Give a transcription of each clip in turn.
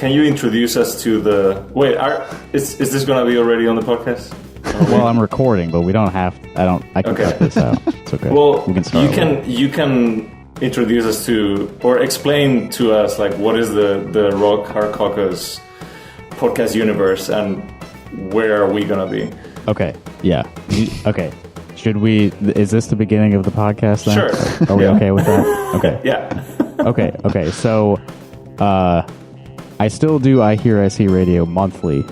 can you introduce us to the... Wait, is this going to be already on the podcast? Well, I'm recording, but we don't have... I can cut this out. It's okay. Well, we can start you can introduce us to, or explain to us, like, what is the Rock Hard Caucus podcast universe, and where are we going to be? Okay, yeah. Okay. Should we... Is this the beginning of the podcast then? Sure. Are we okay with that? Okay. Yeah. Okay. So, I still do iHearIC radio monthly.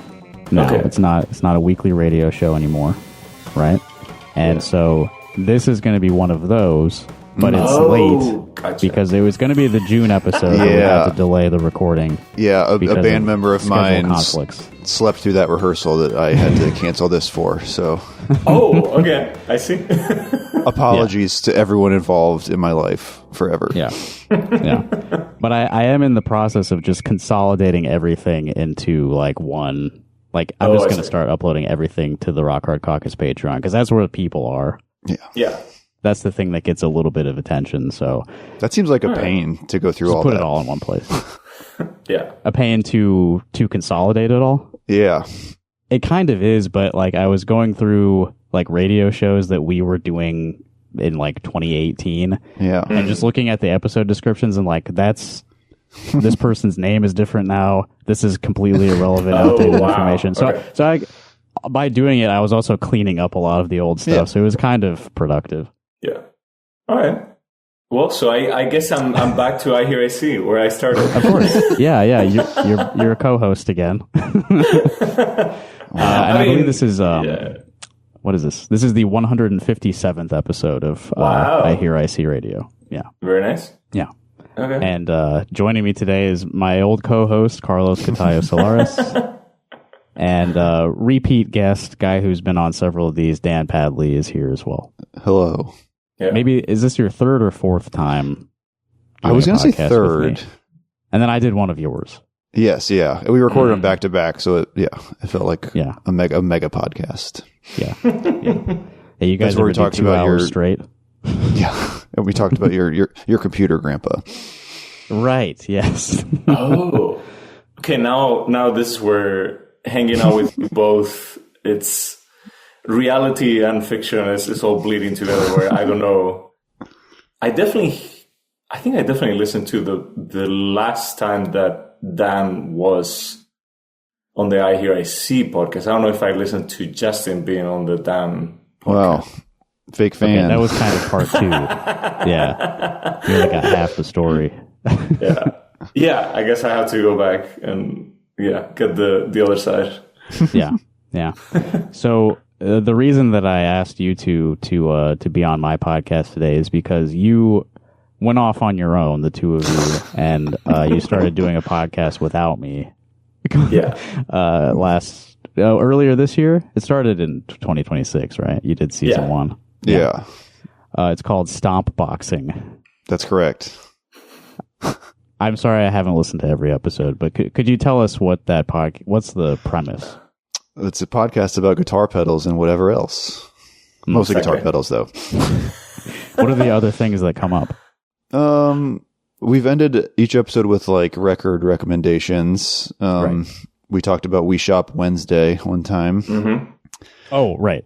No, okay. It's not a weekly radio show anymore, right? And so this is going to be one of those, but it's late because it was going to be the June episode. We had to delay the recording. Yeah, a band member of mine conflicts. Slept through that rehearsal that I had to cancel this for. So, okay, I see. Apologies to everyone involved in my life forever. Yeah. But I am in the process of just consolidating everything into like one. Like, I'm just going to start uploading everything to the Rock Hard Caucus Patreon, because that's where the people are. Yeah. That's the thing that gets a little bit of attention. So that seems like a pain to go through just all put that. It all in one place. Yeah. A pain to consolidate it all. Yeah. It kind of is, but like I was going through like radio shows that we were doing in like 2018. Yeah. And just looking at the episode descriptions and like this person's name is different now. This is completely irrelevant, outdated information. So I by doing it, I was also cleaning up a lot of the old stuff. Yeah. So it was kind of productive. Yeah. All right. Well, so I guess I'm back to iHearIC where I started. Of course. Yeah. You're a co-host again. I believe this is what is this? This is the 157th episode of iHearIC Radio. Yeah. Very nice. Yeah. Okay. And joining me today is my old co-host Carlos Catayo Solaris, and repeat guest, guy who's been on several of these, Dan Padley, is here as well. Hello. Yeah. Maybe is this your third or fourth time? I was going to say third, and then I did one of yours. Yes, yeah. We recorded them back to back, so it felt like a mega podcast. Yeah. Hey, you guys where we talked talked about your straight. Yeah, and we talked about your computer, Grandpa. Right. Yes. Oh. Okay. Now this is where hanging out with you both, it's reality and fiction is all bleeding together. Where I don't know. I think I definitely listened to the last time that Dan was on the iHearIC podcast. I don't know if I listened to Justin being on the Dan podcast. Wow. Fake fan. Okay, that was kind of part 2. Yeah. You only got half the story. Yeah. I guess I have to go back and get the other side. Yeah. So the reason that I asked you to be on my podcast today is because you went off on your own, the two of you, and you started doing a podcast without me. Yeah. Earlier this year. It started in 2026, right? You did season 1. Yeah. It's called Stompboxing. That's correct. I'm sorry I haven't listened to every episode, but could you tell us what's the premise? It's a podcast about guitar pedals and whatever else. Mostly guitar pedals, though. What are the other things that come up? We've ended each episode with like record recommendations. Right. We talked about We Shop Wednesday one time. Mm-hmm. Oh, right.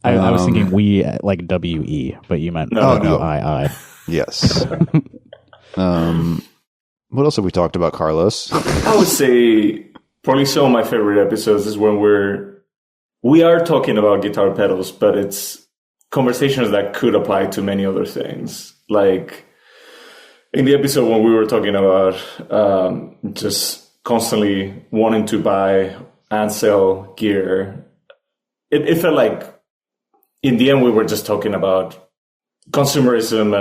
I was thinking we like WE, but you meant WII. Yes. What else have we talked about, Carlos? I would say probably some of my favorite episodes is when we are talking about guitar pedals, but it's conversations that could apply to many other things. Like in the episode when we were talking about just constantly wanting to buy and sell gear, it felt like in the end we were just talking about consumerism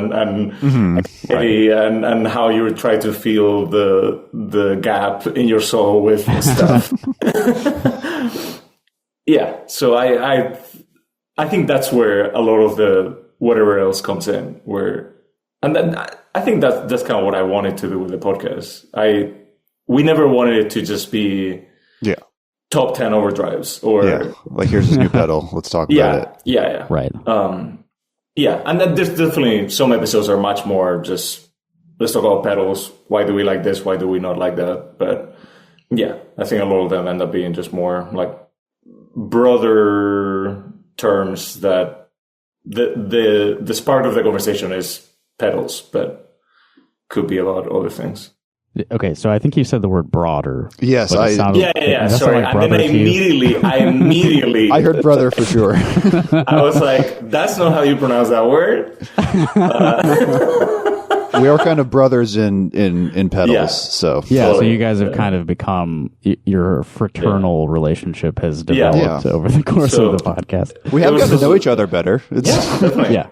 and how you would try to fill the gap in your soul with stuff. Yeah, so I think that's where a lot of the whatever else comes in. And then I think that's kind of what I wanted to do with the podcast. We never wanted it to just be top 10 overdrives or like here's this new pedal. Let's talk about it. Yeah. Right. And then there's definitely some episodes are much more just let's talk about pedals. Why do we like this? Why do we not like that? But I think a lot of them end up being just more like broader terms that the spark of the conversation is pedals, but could be about other things. Okay, so I think you said the word broader. Yes, Sorry, like and then I immediately I heard brother for sure. I was like, that's not how you pronounce that word. We are kind of brothers in pedals, Yeah. so so you guys have kind of become, your fraternal relationship has developed over the course of the podcast. we have gotten to know each other better. It's, Definitely.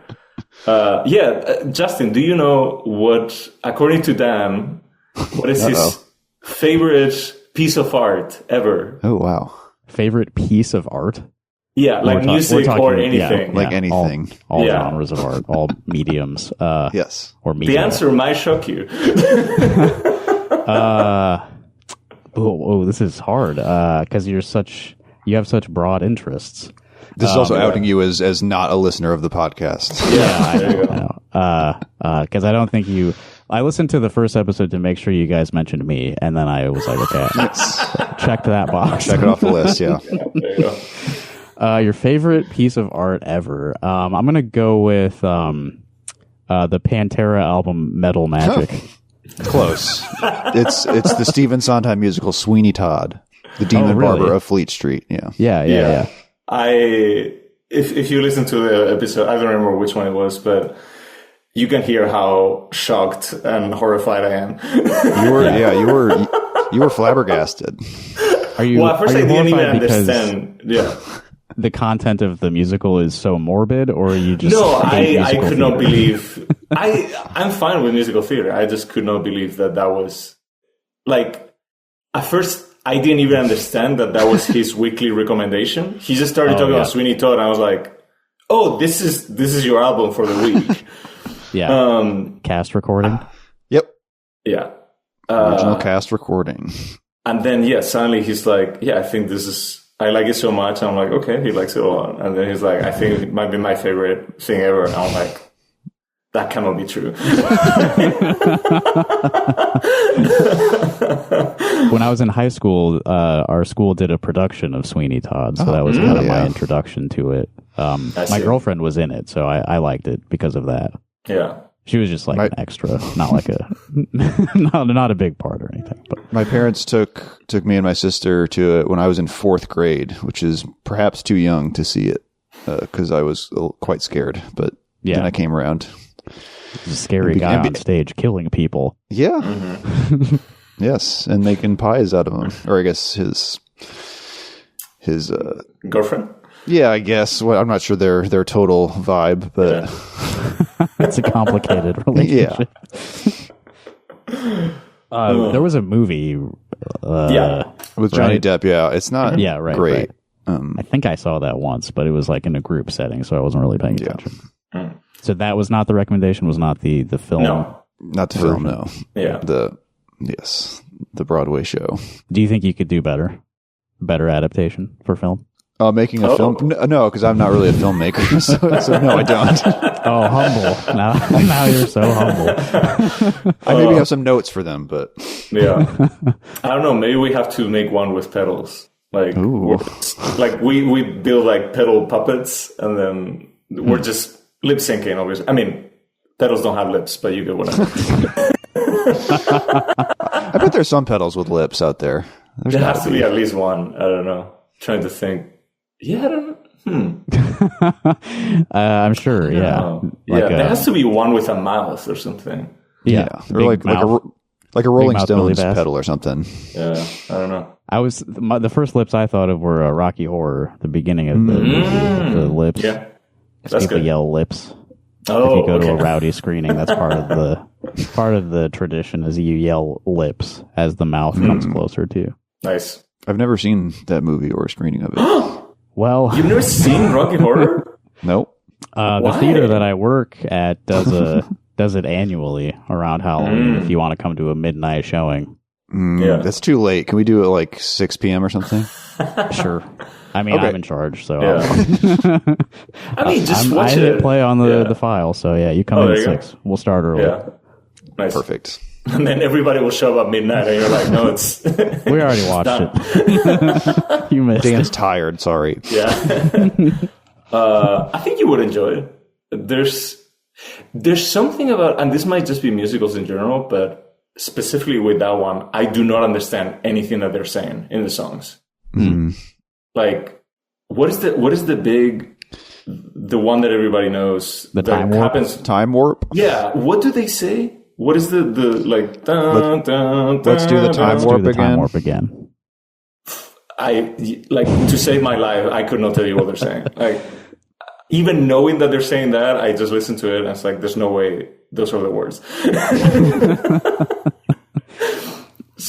Justin, do you know what, according to Dan, what is his favorite piece of art ever? Oh, wow. Favorite piece of art? Yeah, like music or anything. Like anything. All genres of art, all mediums. Yes. Or media. The answer might shock you. This is hard because you have such broad interests. This is also outing you as not a listener of the podcast. I know. Because I don't think I listened to the first episode to make sure you guys mentioned me, and then I was like, okay, checked that box. Check it off the list, yeah. There you go. Your favorite piece of art ever? I'm going to go with the Pantera album Metal Magic. Close. It's the Stephen Sondheim musical Sweeney Todd, the Demon Barber of Fleet Street. Yeah. If you listen to the episode, I don't remember which one it was, but you can hear how shocked and horrified I am. You were flabbergasted. Are you? Well, at first I didn't even understand. The content of the musical is so morbid, or are you just I could not believe. I'm fine with musical theater. I just could not believe that was like. At first, I didn't even understand that was his weekly recommendation. He just started talking about Sweeney Todd, and I was like, "Oh, this is your album for the week." Cast recording. Yep. Yeah. Original cast recording. And then suddenly he's like, "Yeah, I think this is." I like it so much. I'm like, okay, he likes it a lot. And then he's like, I think it might be my favorite thing ever. And I'm like, that cannot be true. When I was in high school, our school did a production of Sweeney Todd. So that was kind of my introduction to it. My girlfriend was in it, so I liked it because of that. Yeah. She was just like an extra, not like not a big part or anything. But my parents took me and my sister to it when I was in 4th grade, which is perhaps too young to see it because I was quite scared. But then I came around. He's a scary guy on stage killing people. Yeah. Mm-hmm. Yes, and making pies out of them, or I guess his girlfriend. Yeah, I guess. Well, I'm not sure their total vibe, but it's a complicated relationship. There was a movie, with Johnny Depp. Yeah, it's not great. Right. I think I saw that once, but it was like in a group setting, so I wasn't really paying attention. So that was not the recommendation. Was not the film. No, not the film. No. Yeah. The Broadway show. Do you think you could do better adaptation for film? Making a film? No, because I'm not really a filmmaker. So no, I don't. Oh, humble. Now you're so humble. I maybe have some notes for them, but I don't know. Maybe we have to make one with pedals. Like, we build like pedal puppets, and then we're just lip syncing. Obviously, I mean, pedals don't have lips, but you get what I mean. I bet there's some pedals with lips out there. There has to be at least one. I don't know. Trying to think. Yeah, I don't know. I'm sure. Yeah, there has to be one with a mouth or something. Yeah, or like a Rolling Stones pedal or something. Yeah, I don't know. The first lips I thought of were Rocky Horror. The beginning of the lips. Yeah, that's people good. Yell lips. Oh, if you go to a rowdy screening, that's part of the tradition. Is you yell lips as the mouth comes closer to you. Nice. I've never seen that movie or a screening of it. Well, you've never seen Rocky Horror? Nope. The theater that I work at does it annually around Halloween. If you want to come to a midnight showing, that's too late. Can we do it like 6 p.m. or something? Sure. I mean, I'm in charge, so I mean, just watch I hit play on the file. So you come in at 6. We'll start early. Yeah, nice, perfect. And then everybody will show up at midnight, and you're like, no, it's... We already watched it. You missed Dan's it. tired, sorry. Yeah. I think you would enjoy it. There's something about, and this might just be musicals in general, but specifically with that one, I do not understand anything that they're saying in the songs. Mm. Like, what is the one that everybody knows? The time warp? Time warp? Yeah. What do they say? What is the like? Dun, dun, let's do the time warp again. To save my life, I could not tell you what they're saying. Like, even knowing that they're saying that, I just listen to it and it's like, there's no way those are the words.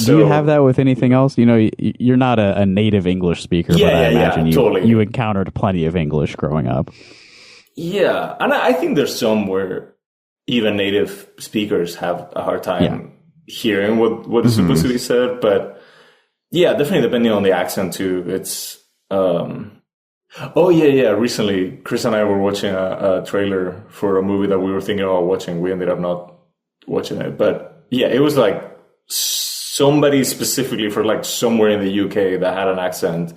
Do you have that with anything else? You know, you're not a native English speaker, but I imagine you encountered plenty of English growing up. Yeah, and I think there's some where even native speakers have a hard time hearing what is supposed to be said. But yeah, definitely depending on the accent too. It's recently Chris and I were watching a trailer for a movie that we were thinking about watching. We ended up not watching it, but yeah, it was like somebody specifically for like somewhere in the UK that had an accent,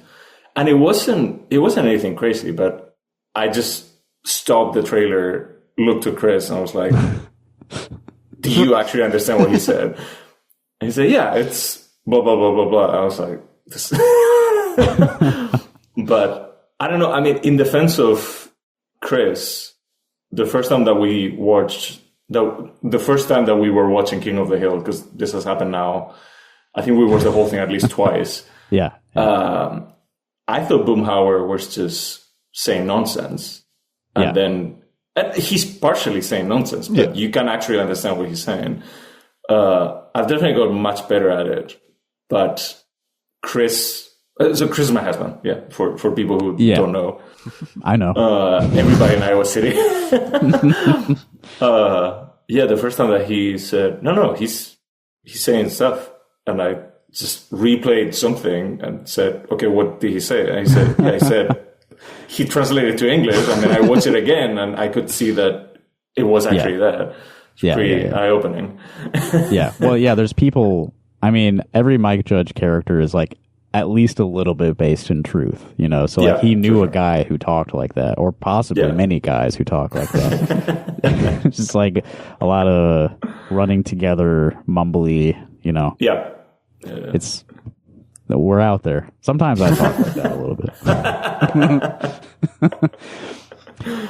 and it wasn't anything crazy, but I just stopped the trailer, looked to Chris, and I was like, do you actually understand what he said? And he said, yeah, it's blah, blah, blah, blah, blah. I was like, this. But I don't know. I mean, in defense of Chris, the first time that we watched, the first time that we were watching King of the Hill, because this has happened now, I think we watched the whole thing at least twice. Yeah. I thought Boomhauer was just saying nonsense. And then he's partially saying nonsense, but you can actually understand what he's saying. I've definitely got much better at it. But Chris is my husband, for people who don't know. I know. Everybody in Iowa City. The first time that he said, no, he's saying stuff. And I just replayed something and said, okay, what did he say? And he said, he translated to English, and then I watched it again, and I could see that it was actually that. It's pretty eye-opening. Yeah. Well, there's people, I mean, every Mike Judge character is like at least a little bit based in truth, you know? So like he knew a guy who talked like that, or possibly many guys who talk like that. It's just like a lot of running together, mumbly, you know? Yeah. It's... We're out there. Sometimes I talk like that a little bit.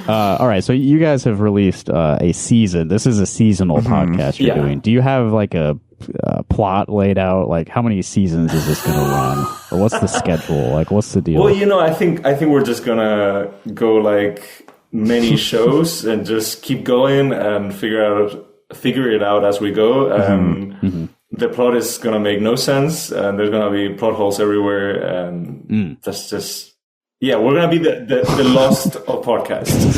All right. So you guys have released a season. This is a seasonal podcast you're doing. Do you have like a plot laid out? Like how many seasons is this going to run? Or what's the schedule? Like what's the deal? Well, you know, I think we're just going to go like many shows and just keep going and figure it out as we go. The plot is going to make no sense, and there's going to be plot holes everywhere, and that's just... Yeah, we're going to be the Lost of podcasts.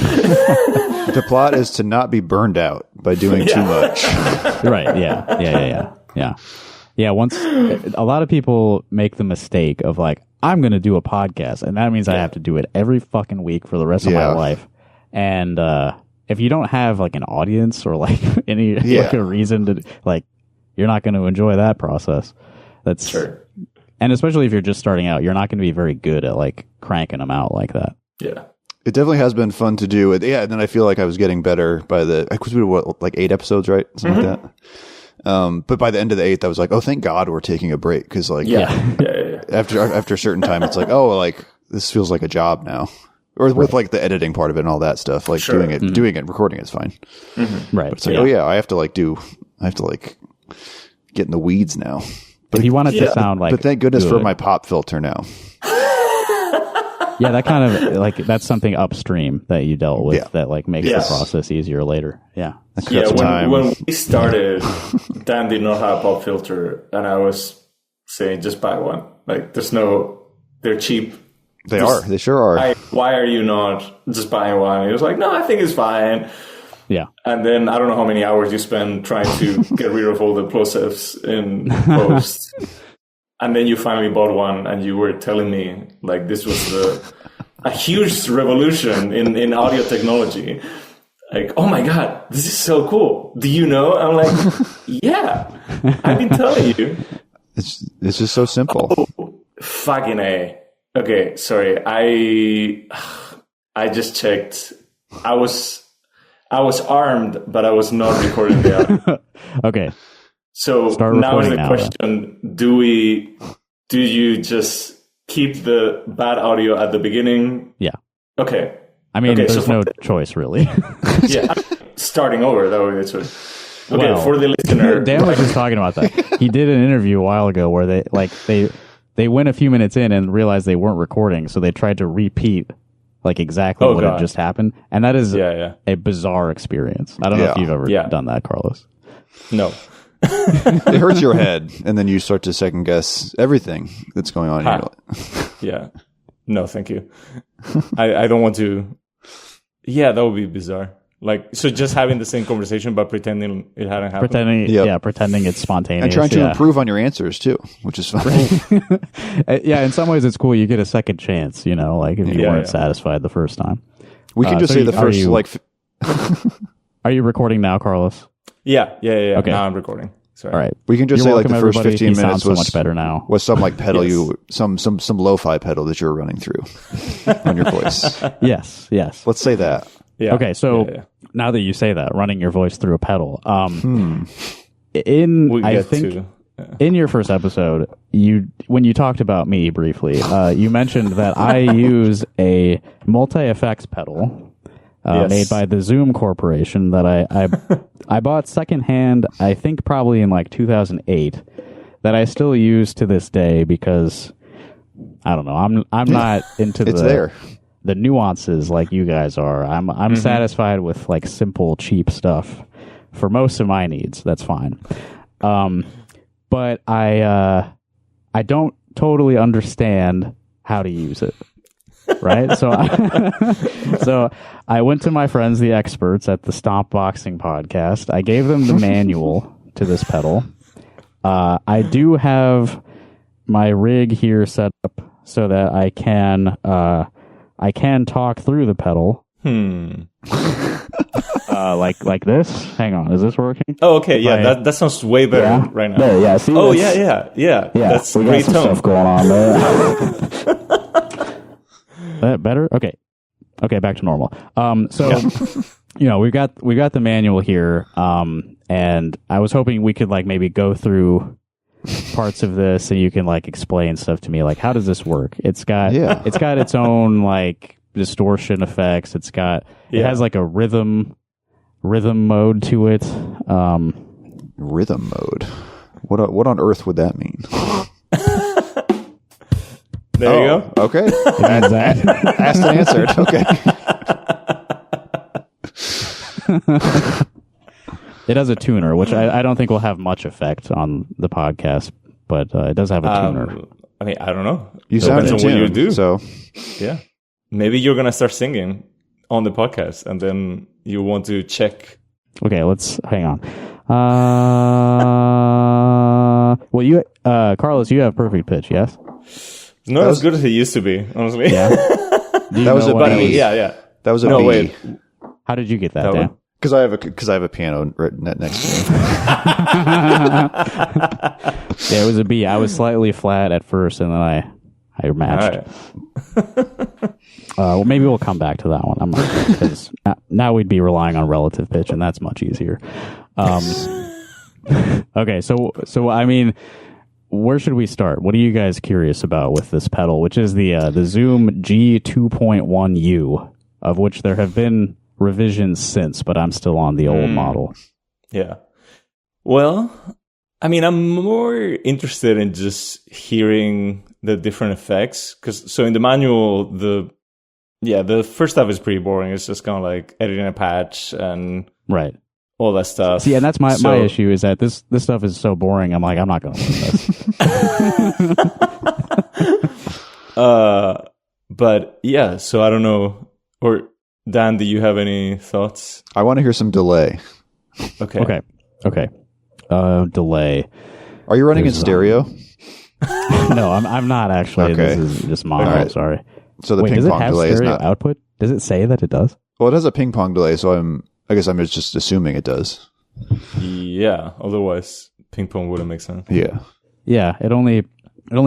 The plot is to not be burned out by doing too much. Right, yeah. Once... A lot of people make the mistake of like, I'm going to do a podcast, and that means I have to do it every fucking week for the rest of my life. And if you don't have like an audience or like any like a reason to... like. You're not going to enjoy that process. That's sure. And especially if you're just starting out, you're not going to be very good at like cranking them out like that. Yeah. It definitely has been fun to do. And then I feel like I was getting better by because we did like 8 episodes, right? Something like that. But by the end of the 8th, I was like, oh, thank God we're taking a break. Cause like, after a certain time, it's like, oh, like this feels like a job now. Or with like the editing part of it and all that stuff, like doing it, recording it's fine. Right. But it's like, I have to get in the weeds now. But if you want it to sound like... But thank goodness for my pop filter now. That kind of... like that's something upstream that you dealt with that like makes the process easier later. Yeah. When we started, Dan did not have a pop filter, and I was saying, just buy one. Like, they're cheap. They sure are. Why are you not just buying one? He was like, no, I think it's fine. Yeah. And then I don't know how many hours you spend trying to get rid of all the plosives in post. And then you finally bought one, and you were telling me like this was a huge revolution in audio technology. like, oh my God, this is so cool. Do you know? I'm like, yeah, I've been telling you. It's just so simple. Oh, fucking A. Okay, sorry. I just checked. I was armed, but I was not recording the audio. Okay. So now is the question, do you just keep the bad audio at the beginning? Yeah. Okay. I mean, there's no choice, really. Yeah. Starting over, that would be the choice. Okay, well, for the listener. Dan was just talking about that. He did an interview a while ago where they went a few minutes in and realized they weren't recording, so they tried to repeat like exactly what had just happened. And that is a bizarre experience. I don't know if you've ever done that, Carlos. No. It hurts your head, and then you start to second guess everything that's going on in your life. Yeah. No, thank you. I don't want to. Yeah, that would be bizarre. Like, so just having the same conversation, but pretending it hadn't happened. Pretending it's spontaneous. And trying to improve on your answers, too, which is fun. Yeah, in some ways it's cool. You get a second chance, like if you weren't satisfied the first time. We can just say the first, Are you recording now, Carlos? Yeah. Okay. Now I'm recording. Sorry. All right. We can just say the first 15 minutes was so much better now. Was some pedal some lo-fi pedal that you were running through on your voice. Yes. Let's say that. Yeah. Okay, so now that you say that, running your voice through a pedal. In your first episode, when you talked about me briefly, you mentioned that I use a multi-effects pedal made by the Zoom Corporation that I bought secondhand, I think probably in like 2008, that I still use to this day because I don't know, I'm not into the nuances like you guys are. I'm satisfied with like simple, cheap stuff for most of my needs. That's fine. But I don't totally understand how to use it. Right? So I went to my friends, the experts at the Stompboxing podcast. I gave them the manual to this pedal. I do have my rig here set up so that I can talk through the pedal. Like this. Hang on, is this working? Oh, okay. Yeah, that sounds way better right now. There, yeah. See, yeah. That's we great got some tone. Stuff going on there. That better? Okay, back to normal. So we got the manual here, and I was hoping we could like maybe go through parts of this and you can like explain stuff to me, like how does this work? It's got its own like distortion effects. It has like a rhythm mode to it. Rhythm mode. What on earth would that mean? There you go. Okay. Asked and answered. Okay. It has a tuner, which I don't think will have much effect on the podcast, but it does have a tuner. I mean, I don't know. You sound in tune, what you do. So yeah, maybe you're gonna start singing on the podcast, and then you want to check. Okay, let's hang on. Well, Carlos, you have perfect pitch, yes? It's not as good as it used to be, honestly. Yeah. That was a B. Yeah. That was a B. Wait. How did you get that, Dan? Because I have a piano right next to me. Yeah, it was a B. I was slightly flat at first, and then I matched. Right. Well, maybe we'll come back to that one. I'm not because now we'd be relying on relative pitch, and that's much easier. Okay, so I mean, where should we start? What are you guys curious about with this pedal, which is the Zoom G2.1U, of which there have been revisions since, but I'm still on the old model. Yeah. Well, I mean, I'm more interested in just hearing the different effects. So in the manual, the first stuff is pretty boring. It's just kind of like editing a patch and all that stuff. See, and that's my issue is that this stuff is so boring. I'm like, I'm not going to learn this. But yeah, so I don't know. Or Dan, do you have any thoughts? I want to hear some delay. Okay. Delay. Are you running in stereo? No, I'm not actually. Okay. This is just mono. Right. Sorry. So the ping pong delay is not output. Does it say that it does? Well, it has a ping pong delay, so I guess I'm just assuming it does. Yeah, otherwise ping pong wouldn't make sense. Yeah. Yeah, it only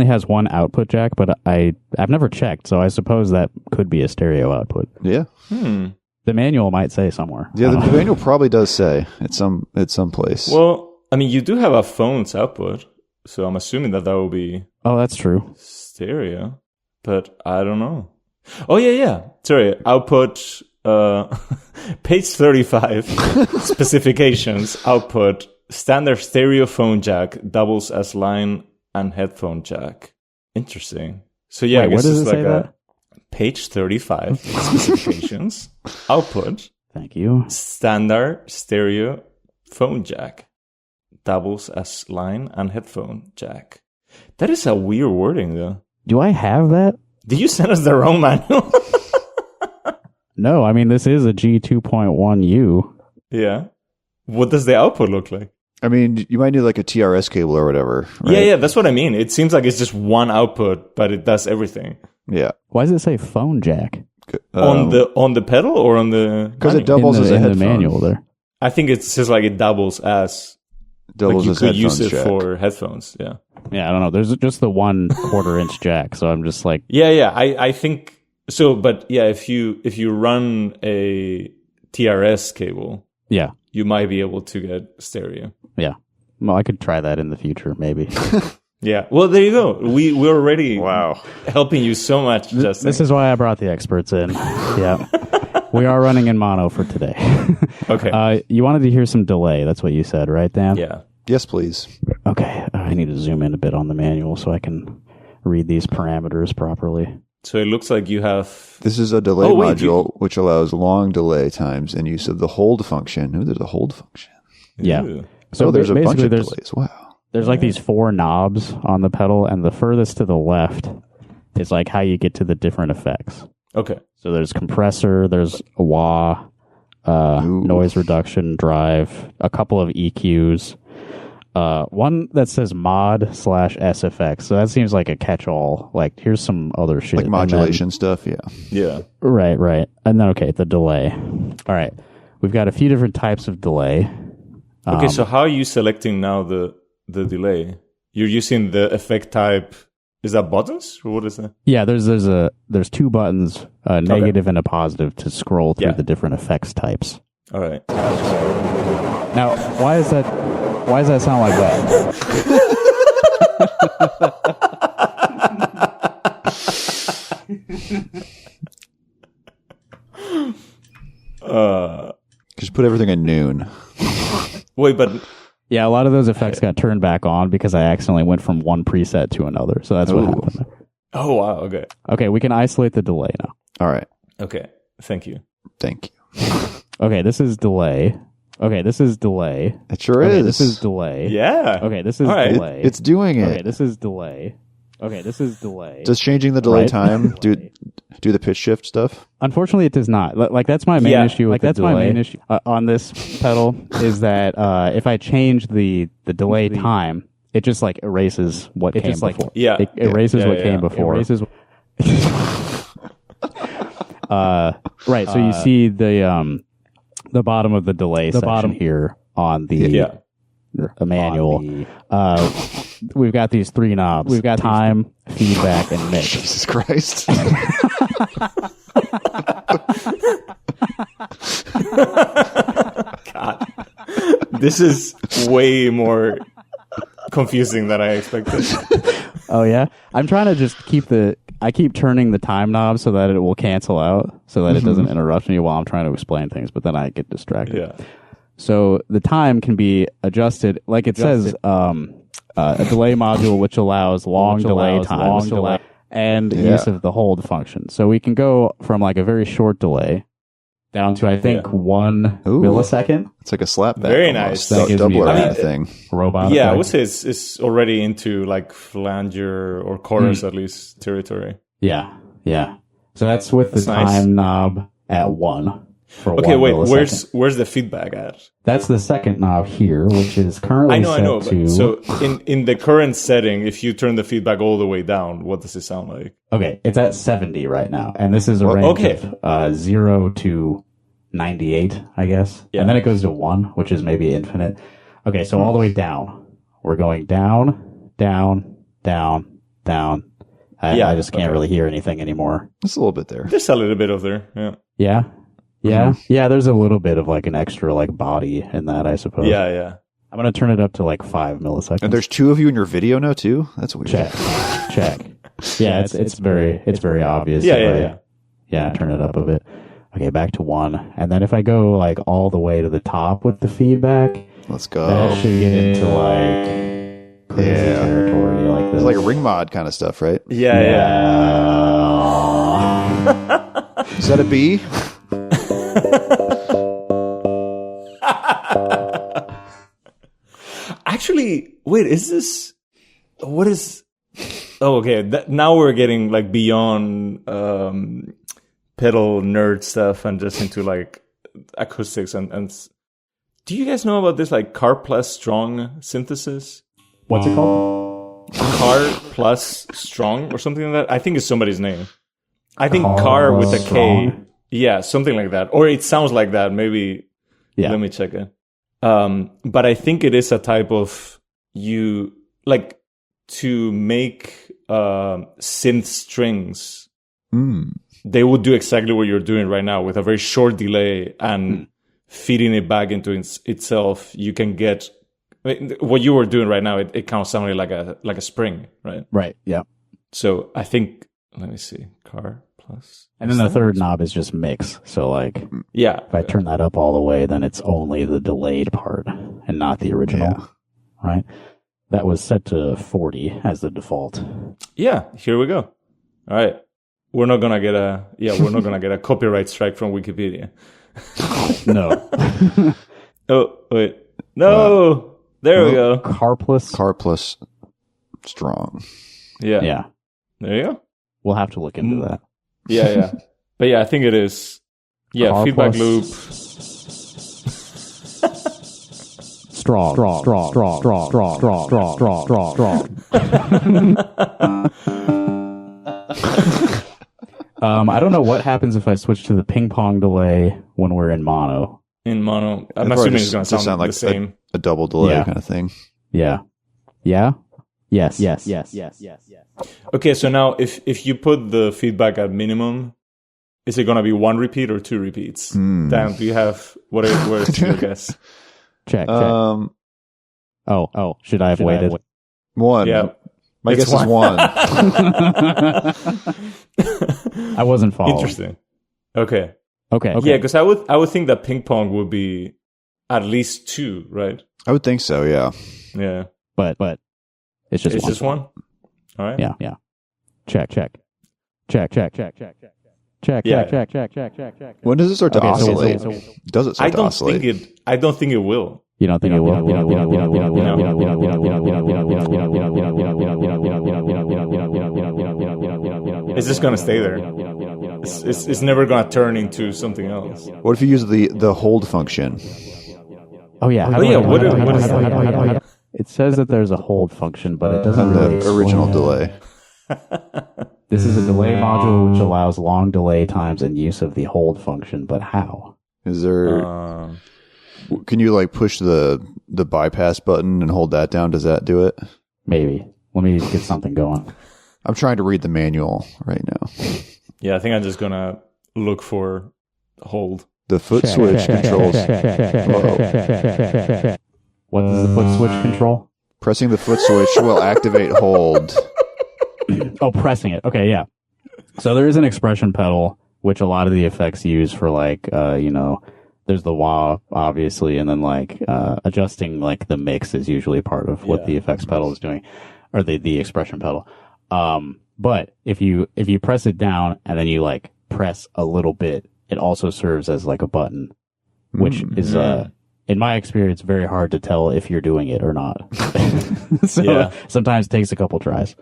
has one output jack, but I've never checked, so I suppose that could be a stereo output. Yeah. The manual might say somewhere. Yeah, the manual probably does say at some place. Well, I mean, you do have a phone's output, so I'm assuming that will be Oh, that's true. stereo, but I don't know. Oh, yeah. Sorry, output, page 35, specifications, output, standard stereo phone jack, doubles as line and headphone jack. Interesting. So yeah, Wait, I guess what does it's it say like that? page 35, specifications, output, Thank you. standard stereo phone jack, doubles as line and headphone jack. That is a weird wording, though. Do I have that? Did you send us the wrong manual? No, I mean, this is a G2.1U. Yeah. What does the output look like? I mean, you might need like a TRS cable or whatever. Right? Yeah, that's what I mean. It seems like it's just one output, but it does everything. Yeah. Why does it say phone jack? On the pedal or on the... Because it doubles as a headphone. In the manual there. I think it says like it doubles as... Doubles like you as could use headphones it jack. for headphones, yeah. Yeah, I don't know. There's just the 1/4 inch jack, so I'm just like... Yeah, I think... So, but yeah, if you run a TRS cable, Yeah. you might be able to get stereo. Yeah. Well, I could try that in the future, maybe. Yeah. Well, there you go. We're already Wow. helping you so much, Justin. This is why I brought the experts in. Yeah. We are running in mono for today. Okay. You wanted to hear some delay. That's what you said, right, Dan? Yeah. Yes, please. Okay. I need to zoom in a bit on the manual so I can read these parameters properly. So it looks like you have... This is a delay wait, module which allows long delay times and use of the hold function. Ooh, there's a hold function. Yeah. Ooh. So there's a bunch basically of there's delays. Wow. There's like these 4 knobs on the pedal, and the furthest to the left is like how you get to the different effects. Okay. So there's compressor, there's a wah, noise reduction, drive, a couple of EQs, one that says mod/SFX. So that seems like a catch-all. Like, here's some other shit. Like modulation stuff, yeah. Yeah. Right. And then, okay, the delay. All right. We've got a few different types of delay. Okay, so how are you selecting now the delay? You're using the effect type. Is that buttons or what is that? Yeah, there's 2 buttons, a negative and a positive, to scroll through the different effects types. All right. Now, why does that sound like that? Just put everything at noon. Wait, but... Yeah, a lot of those effects got turned back on because I accidentally went from one preset to another. So that's what happened there. Oh, wow. Okay. Okay, we can isolate the delay now. All right. Okay. Thank you. Thank you. Okay, this is delay. Okay, this is delay. It sure Okay, is. this is delay. Yeah. Okay, this is right. delay. It's doing it. Okay, this is delay. Okay, this is delay. Does changing the delay Right? time do the pitch shift stuff? Unfortunately, it does not. Like, that's my main issue with the delay. My main issue on this pedal is that if I change the delay time, it just like erases what came before. Yeah. It erases what came before. Right. So you see the bottom of the delay section here on the manual. We've got these 3 knobs. We've got time, feedback, and mix. Jesus Christ. God. This is way more confusing than I expected. Oh, yeah? I'm trying to just I keep turning the time knob so that it will cancel out, so that it doesn't interrupt me while I'm trying to explain things, but then I get distracted. Yeah. So the time can be adjusted, like it says, a delay module which allows long delay times and use of the hold function. So we can go from like a very short delay down to, I think, 1 millisecond. It's like a slapback. Very almost. nice. Doubler kind of thing. Robot Yeah, effect. I would say it's already into like flanger or chorus at least territory. Yeah. So that's with the time knob at 1. Okay, wait. Where's the feedback at? That's the second knob here, which is currently I know. set to... So in the current setting, if you turn the feedback all the way down, what does it sound like? Okay, it's at 70 right now, and this is a range of 0 to 98, I guess. Yeah. And then it goes to 1, which is maybe infinite. Okay, so all the way down. We're going down, down, down, down. I just can't really hear anything anymore. Just a little bit there. Just a little bit of there, yeah. Yeah? Yeah? Mm-hmm. Yeah, there's a little bit of like an extra like body in that, I suppose. Yeah, yeah. I'm going to turn it up to like 5 milliseconds. And there's 2 of you in your video now too? That's weird. Check. Yeah, it's very obvious. Yeah, turn it up a bit. Okay, back to 1. And then if I go like all the way to the top with the feedback, let's go. That should get into like crazy territory like this. It's like a ring mod kind of stuff, right? Yeah. Is that a B? Actually, wait, is this... What is... Oh, okay. Now we're getting like beyond pedal nerd stuff and just into like acoustics and... Do you guys know about this like Car Plus Strong synthesis? What's it called? Car Plus Strong or something like that? I think it's somebody's name. I think Car with a K. Yeah, something like that. Or it sounds like that. Maybe. Yeah. Let me check it. But I think it is a type of to make synth strings. They would do exactly what you're doing right now with a very short delay and feeding it back into itself. You can get what you were doing right now. It kind of sounded like a spring, right? Right. Yeah. So I think, let me see, Car Plus. And then the third knob is just mix. So like, if I turn that up all the way, then it's only the delayed part and not the original, right? That was set to 40 as the default. Yeah, here we go. All right. We're not gonna get a copyright strike from Wikipedia. No. Oh, wait. No. There we go. Car Plus Strong. Yeah. Yeah. There you go. We'll have to look into that. Yeah. But yeah, I think it is. Yeah, Car feedback plus... loop. Strong. I don't know what happens if I switch to the ping pong delay when we're in mono. In mono, I'm assuming it's going to sound like the same. A double delay kind of thing. Yeah. Yeah. Yes. Okay, so now if you put the feedback at minimum, is it going to be 1 repeat or 2 repeats? Dan, do you have what is your guess? Check. Oh, should I have waited? 1. Yeah. My guess is 1. I wasn't following. Interesting. Okay. Yeah, because I would think that ping pong would be at least 2, right? I would think so, yeah. Yeah. But it's just 1. Just 1? All right. Yeah. Check. When does it start to oscillate? Does it start to oscillate? I don't think it will. You don't think it will? It's just going to stay there. It's never going to turn into something else. What if you use the hold function? Oh, yeah. What is that? It says that there's a hold function, but it doesn't really the original delay. This is a delay module which allows long delay times and use of the hold function, but how? Is there... Can you like push the bypass button and hold that down? Does that do it? Maybe. Let me get something going. I'm trying to read the manual right now. Yeah, I think I'm just going to look for hold. The foot switch controls... What does the foot switch control? Pressing the foot switch will activate hold. Oh, pressing it. Okay, yeah. So there is an expression pedal, which a lot of the effects use for like, there's the wah, obviously, and then like adjusting like the mix is usually part of what the effects pedal is doing, or the expression pedal. But if you press it down and then you like press a little bit, it also serves as like a button, which is in my experience very hard to tell if you're doing it or not. So sometimes it takes a couple tries.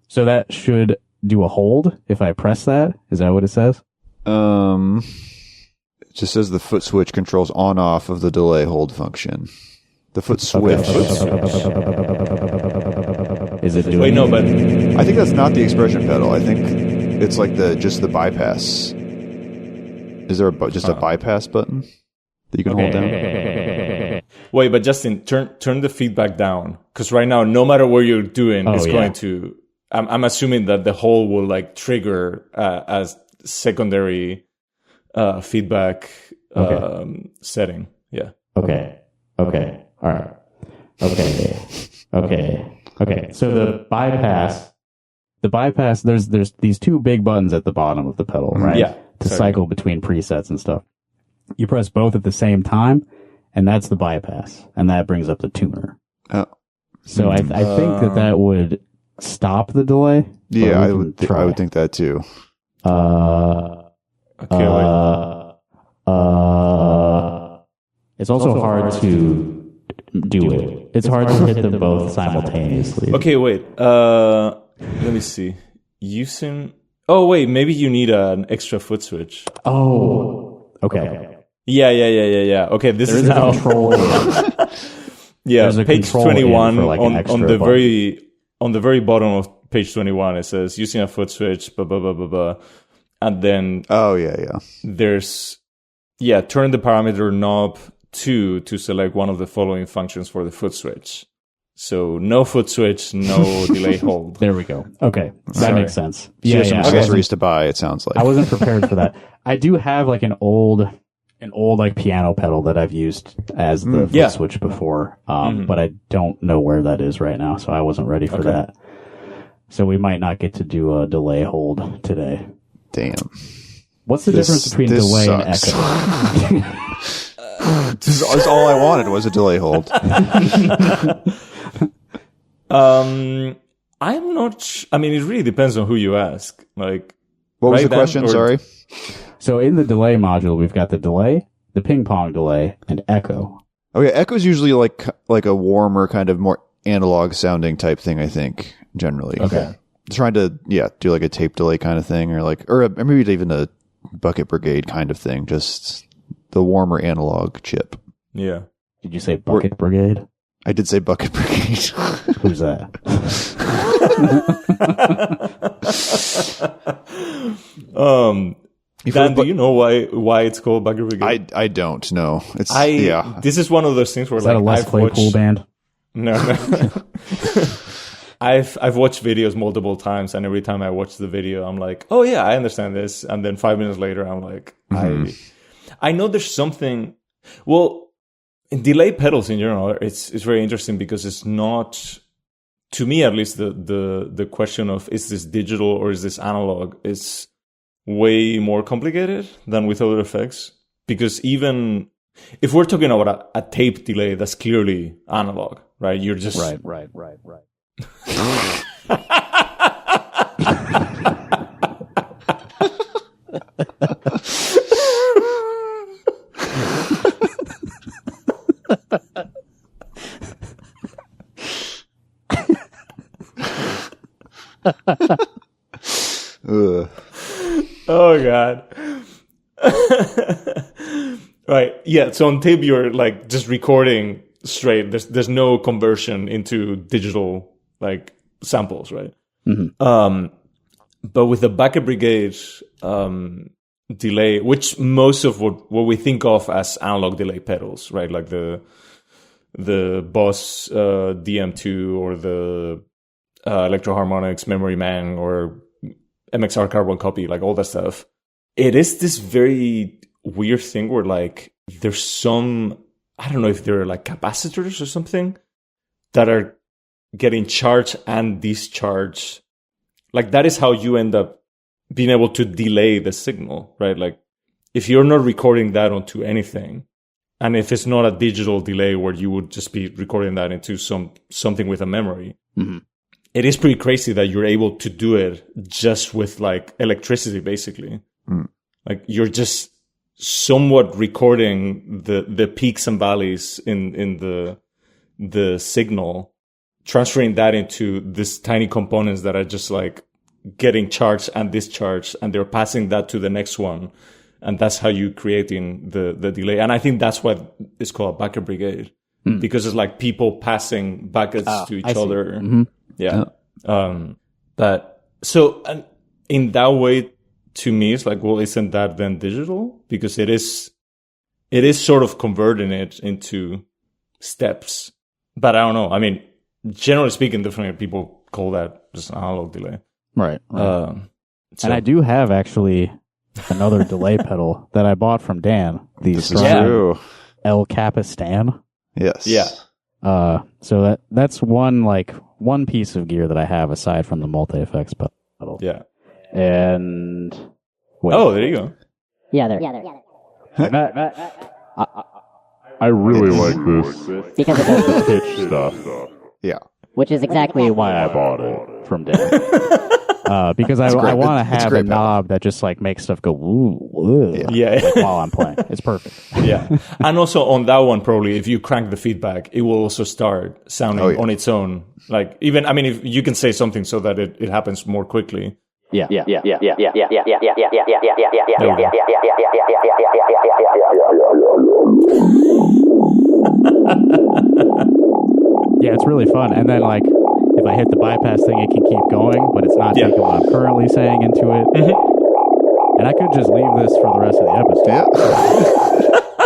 So that should do a hold if I press that. Is that what it says? It just says the foot switch controls on-off of the delay hold function. The foot switch. Is it doing? Wait, no, but I think that's not the expression pedal. I think it's like just the bypass. Is there just a bypass button that you can hold down? Wait, but Justin, turn the feedback down, because right now, no matter what you're doing, it's going to. I'm assuming that the hole will like trigger as secondary feedback setting. Yeah. Okay. All right. Okay. So the bypass. There's these two big buttons at the bottom of the pedal, right? Yeah. To cycle between presets and stuff. You press both at the same time, and that's the bypass, and that brings up the tuner. Oh. So I think that would stop the delay. Yeah, I would think that too. It's also hard to do it. It's hard to hit them both simultaneously. Okay, wait. Let me see. Oh, wait. Maybe you need an extra foot switch. Oh, okay. Yeah. Okay, this is now. Yeah, page 21 on the very bottom of page 21. It says using a foot switch. Blah blah blah blah blah. And then there's turn the parameter knob to select one of the following functions for the foot switch. So no foot switch, no delay hold. There we go. Okay, that makes sense. Yeah, some accessories to buy. It sounds like I wasn't prepared for that. I do have like an old like piano pedal that I've used as the foot switch before, but I don't know where that is right now, so I wasn't ready for that. So we might not get to do a delay hold today. Damn. What's the difference between delay sucks. and echo? This is all I wanted was a delay hold. I'm not. I mean, it really depends on who you ask. Like, what was the question? Sorry. So in the delay module, we've got the delay, the ping pong delay, and echo. Oh yeah, echo is usually like a warmer, kind of more analog sounding type thing. I think generally. Okay. Trying to do like a tape delay kind of thing, or maybe even a bucket brigade kind of thing. Just the warmer analog chip. Yeah. Did you say bucket brigade? I did say bucket brigade. Who's that? Dan, do you know why it's called bucket brigade? I don't know. This is one of those things where is that a Les Claypool band? No. I've watched videos multiple times, and every time I watch the video, I'm like, oh yeah, I understand this. And then 5 minutes later, I'm like, I know there's something. Well, in delay pedals in general, it's very interesting because it's not, to me at least, the question of is this digital or is this analog is way more complicated than with other effects. Because even if we're talking about a tape delay, that's clearly analog, right? You're just right. Oh god. Right. Yeah. So on tape, you're like just recording straight. There's no conversion into digital like samples, right? Mm-hmm. But with the bucket brigade delay, which most of what we think of as analog delay pedals, right? Like the Boss DM2 or the Electro Harmonics Memory Man or MXR Carbon Copy, like all that stuff. It is this very weird thing where like there's some, I don't know if they're like capacitors or something that are getting charged and discharged. Like that is how you end up being able to delay the signal, right? Like if you're not recording that onto anything, and if it's not a digital delay where you would just be recording that into something with a memory, it is pretty crazy that you're able to do it just with like electricity, basically. Like you're just somewhat recording the peaks and valleys in the signal, transferring that into these tiny components that are just like getting charged and discharged, and they're passing that to the next one. And that's how you're creating the delay. And I think that's what it's called bucket brigade, because it's like people passing buckets to each other. Mm-hmm. Yeah. But so in that way, to me is like, well, isn't that then digital? Because it is sort of converting it into steps. But I don't know. I mean, generally speaking, definitely people call that just analog delay. Right. And I do have actually another delay pedal that I bought from Dan. This is true. El Capistan. Yes. Yeah. So that's one piece of gear that I have aside from the multi-effects pedal. Yeah. And there you go. Yeah, there. I really like this Because it does, pitch stuff. Yeah. which is exactly why I bought it from Dan. Because I want to have a knob that just like makes stuff go woo, Yeah. like, while I'm playing. It's perfect. Yeah. And also on that one, probably if you crank the feedback, it will also start sounding on its own. Like even, I mean, if you can say something so that it happens more quickly. Yeah. Yeah, it's really fun. And then like if I hit the bypass thing, it can keep going, but it's not taking what I'm currently saying into it. Mm-hmm. And I could just leave this for the rest of the episode. Yeah.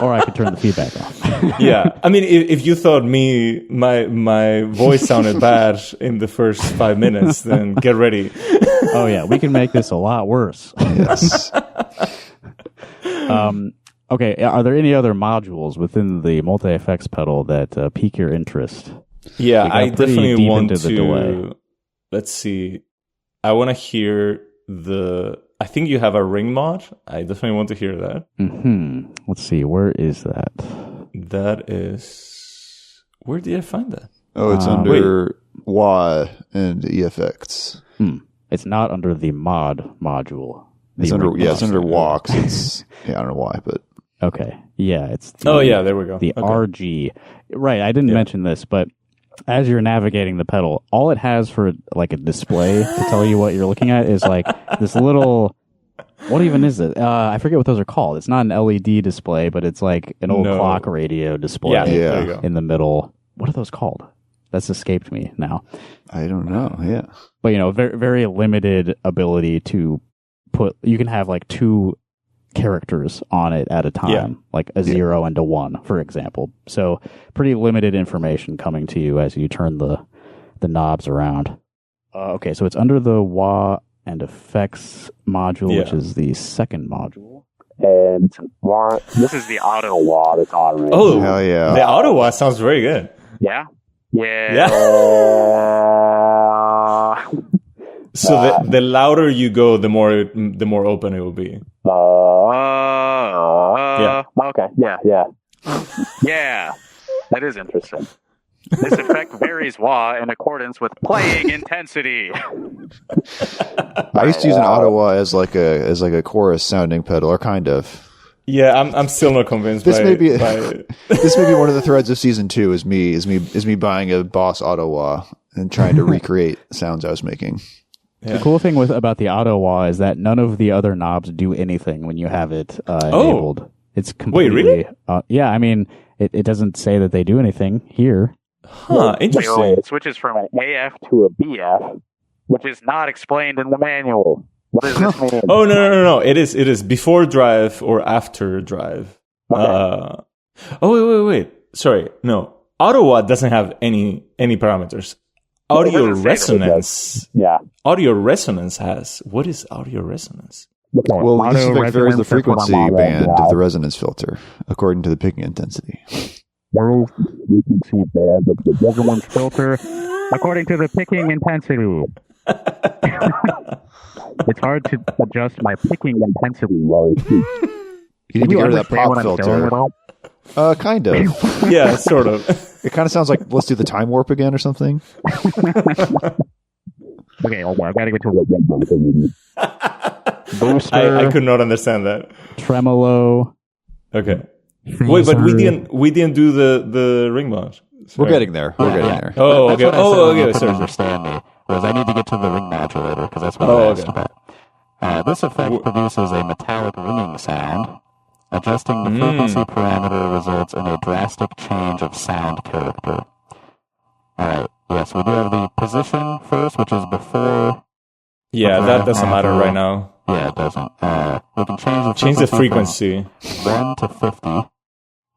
Or I could turn the feedback off. Yeah. I mean, if you thought my voice sounded bad in the first 5 minutes, then get ready. Oh yeah, we can make this a lot worse. Yes. Okay, are there any other modules within the multi-effects pedal that pique your interest? Yeah, I definitely want to. Delay. Let's see. I want to hear I think you have a ring mod. I definitely want to hear that. Mm-hmm. Let's see. Where is that? That is. Where did I find that? Oh, it's under Y and EFX. It's not under the mod module. It's under WA. It's I don't know why, but okay. Yeah, it's. There we go. The RG. Right. I didn't mention this, but as you're navigating the pedal, all it has for like a display to tell you what you're looking at is like this little. What even is it? I forget what those are called. It's not an LED display, but it's like an old clock radio display in the middle. What are those called? That's escaped me now. I don't know. Yeah. But, very, very limited ability to you can have like two characters on it at a time, like a 0 and a 1, for example. So pretty limited information coming to you as you turn the knobs around. Okay, so it's under the wah and effects module, which is the second module. And this is the auto wah that's on right Oh, hell yeah. The auto wah sounds very good. Yeah. So the louder you go, the more open it will be. Okay. Yeah. Yeah. That is interesting. This effect varies wah in accordance with playing intensity. I used to use an auto wah as like a chorus sounding pedal, or kind of. Yeah, I'm still not convinced. This may be one of the threads of season 2. Is me buying a Boss auto wah and trying to recreate sounds I was making. Yeah. The cool thing about the auto wah is that none of the other knobs do anything when you have it enabled. It's completely. Wait, really? Yeah, I mean, it doesn't say that they do anything here. Huh, interesting. Wait, it switches from an AF to a BF, which is not explained in the manual. What does this mean? Oh, no. It is before drive or after drive. Okay. Wait. Sorry. No. Auto wah doesn't have any parameters. Audio resonance. Yeah. Audio resonance has. What is audio resonance? Well, this effect varies the frequency band of the resonance filter according to the picking intensity. Frequency band of the resonance filter according to the picking intensity. It's hard to adjust my picking intensity while I speak. You need to get rid of that pop filter. Kind of. Yeah, sort of. It kind of sounds like let's do the time warp again or something. Okay, I gotta get to the booster. I could not understand that. Tremolo. Okay. Wait, but we didn't do the ring mod. We're getting there. We're getting there. Oh, okay. Okay. Sorry. Understand me. Whereas I need to get to the ring modulator because that's what I asked about. This effect produces a metallic ringing sound. Adjusting the frequency parameter results in a drastic change of sound character. Alright, so we do have the position first, which is before. Yeah, that doesn't matter right now. Yeah, it doesn't. We can change the frequency. 1 to 50.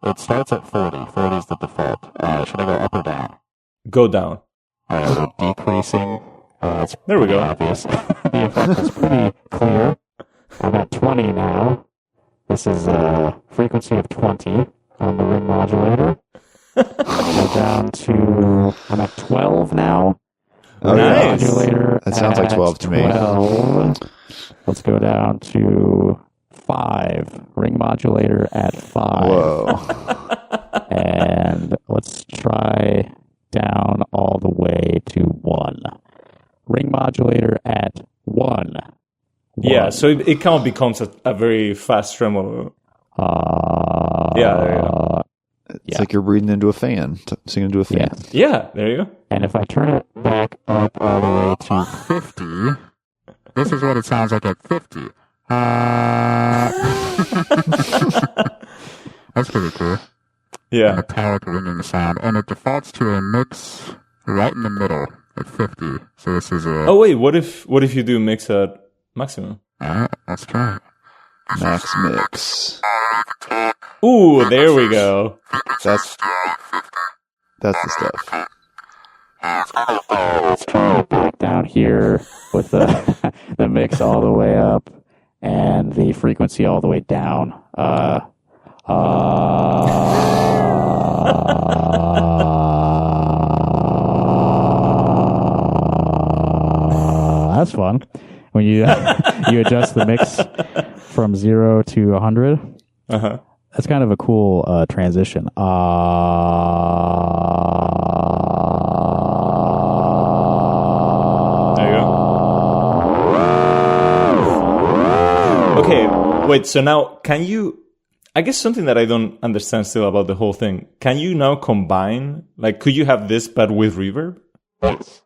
It starts at 40. 40 is the default. Should I go up or down? Go down. We're decreasing. There we go. Obvious. The effect is pretty clear. I'm at 20 now. This is a frequency of 20 on the ring modulator. Go down to, I'm at 12 now. Oh, nice. Modulator that sounds like 12 to 12. Me. Let's go down to 5. Ring modulator at 5. Whoa. And let's try down all the way to 1. Ring modulator at 1. Yeah, so it kind of becomes a very fast tremolo. Yeah, there you go. It's like you're breathing into a fan, singing into a fan. Yeah, there you go. And if I turn it back up all the way to 50, this is what it sounds like at 50. That's pretty cool. Yeah. A metallic ringing sound. And it defaults to a mix right in the middle at 50. So this is a... Oh, wait, what if you do mix at maximum? Let's try it. Max mix. Ooh, there we go. That's the stuff. Let's try it back down here with the the mix all the way up and the frequency all the way down. That's fun. When you you adjust the mix from 0 to 100. Uh-huh. That's kind of a cool transition. There you go. Okay, wait, so now can you... I guess something that I don't understand still about the whole thing. Can you now combine... Like, could you have this but with reverb? Yes.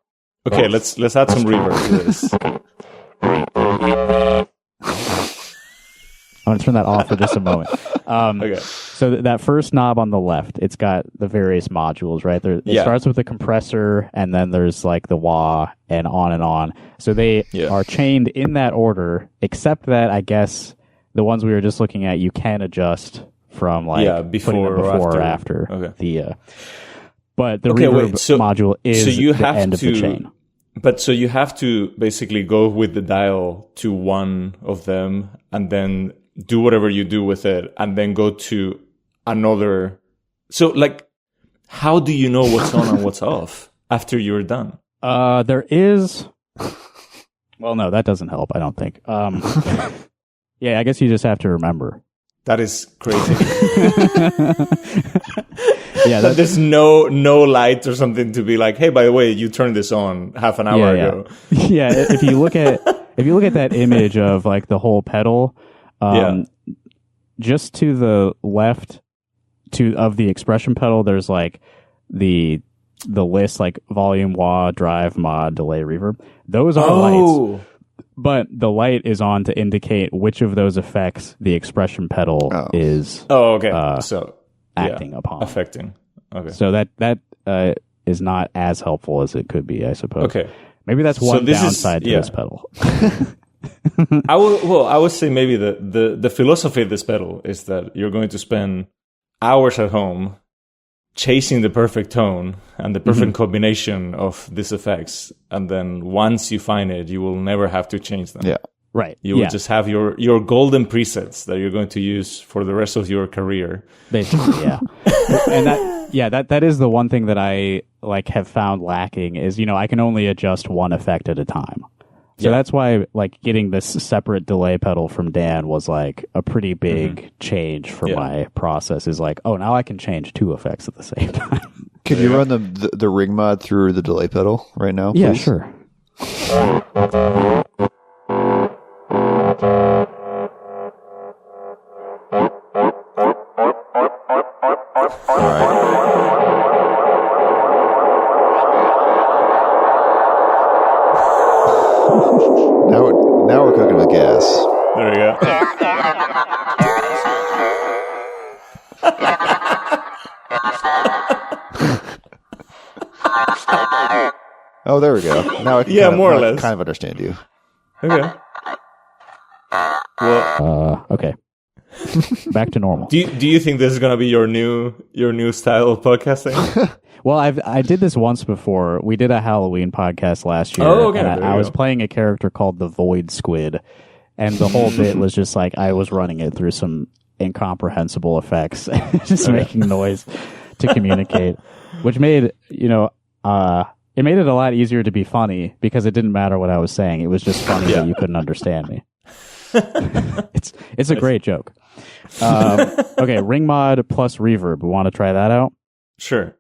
Okay, let's add some reverb to this. I'm going to turn that off for just a moment. Okay. So that first knob on the left, it's got the various modules, right? It starts with the compressor, and then there's like the wah, and on and on. So they are chained in that order, except that I guess the ones we were just looking at, you can adjust from like before or after. Okay. But the reverb module is the end of the chain. But so you have to basically go with the dial to one of them, and then do whatever you do with it, and then go to another. So, like, how do you know what's on and what's off after you're done? There is... Well, no, that doesn't help, I don't think. Yeah, I guess you just have to remember. That is crazy. Yeah, there's no light or something to be like, hey, by the way, you turned this on half an hour ago. Yeah, if you look at that image of like the whole pedal, just to the left of the expression pedal, there's like the list, like volume, wah, drive, mod, delay, reverb. Those are lights. But the light is on to indicate which of those effects the expression pedal is acting upon. Affecting. Okay. So that is not as helpful as it could be, I suppose. Okay. Maybe that's one downside to this pedal. I would say maybe the philosophy of this pedal is that you're going to spend hours at home chasing the perfect tone and the perfect combination of these effects, and then once you find it, you will never have to change them. Yeah, right. You will just have your golden presets that you're going to use for the rest of your career. Basically, yeah. And that is the one thing that I like have found lacking is, I can only adjust one effect at a time. So that's why like getting this separate delay pedal from Dan was like a pretty big change for my process. Is like, oh, now I can change 2 effects at the same time. Can you run the ring mod through the delay pedal right now, please? Yeah, sure. All right. Now we're cooking with gas. There we go. Oh, there we go. Now I can more or less kind of understand you. Okay. Well, Okay. Back to normal. Do you think this is gonna be your new style of podcasting? Well, I did this once before. We did a Halloween podcast last year. Oh, okay. And I was playing a character called the Void Squid, and the whole bit was just like I was running it through some incomprehensible effects, just making noise to communicate, which made it made it a lot easier to be funny because it didn't matter what I was saying. It was just funny that you couldn't understand me. It's a great joke. Okay, ring mod plus reverb. We want to try that out? Sure.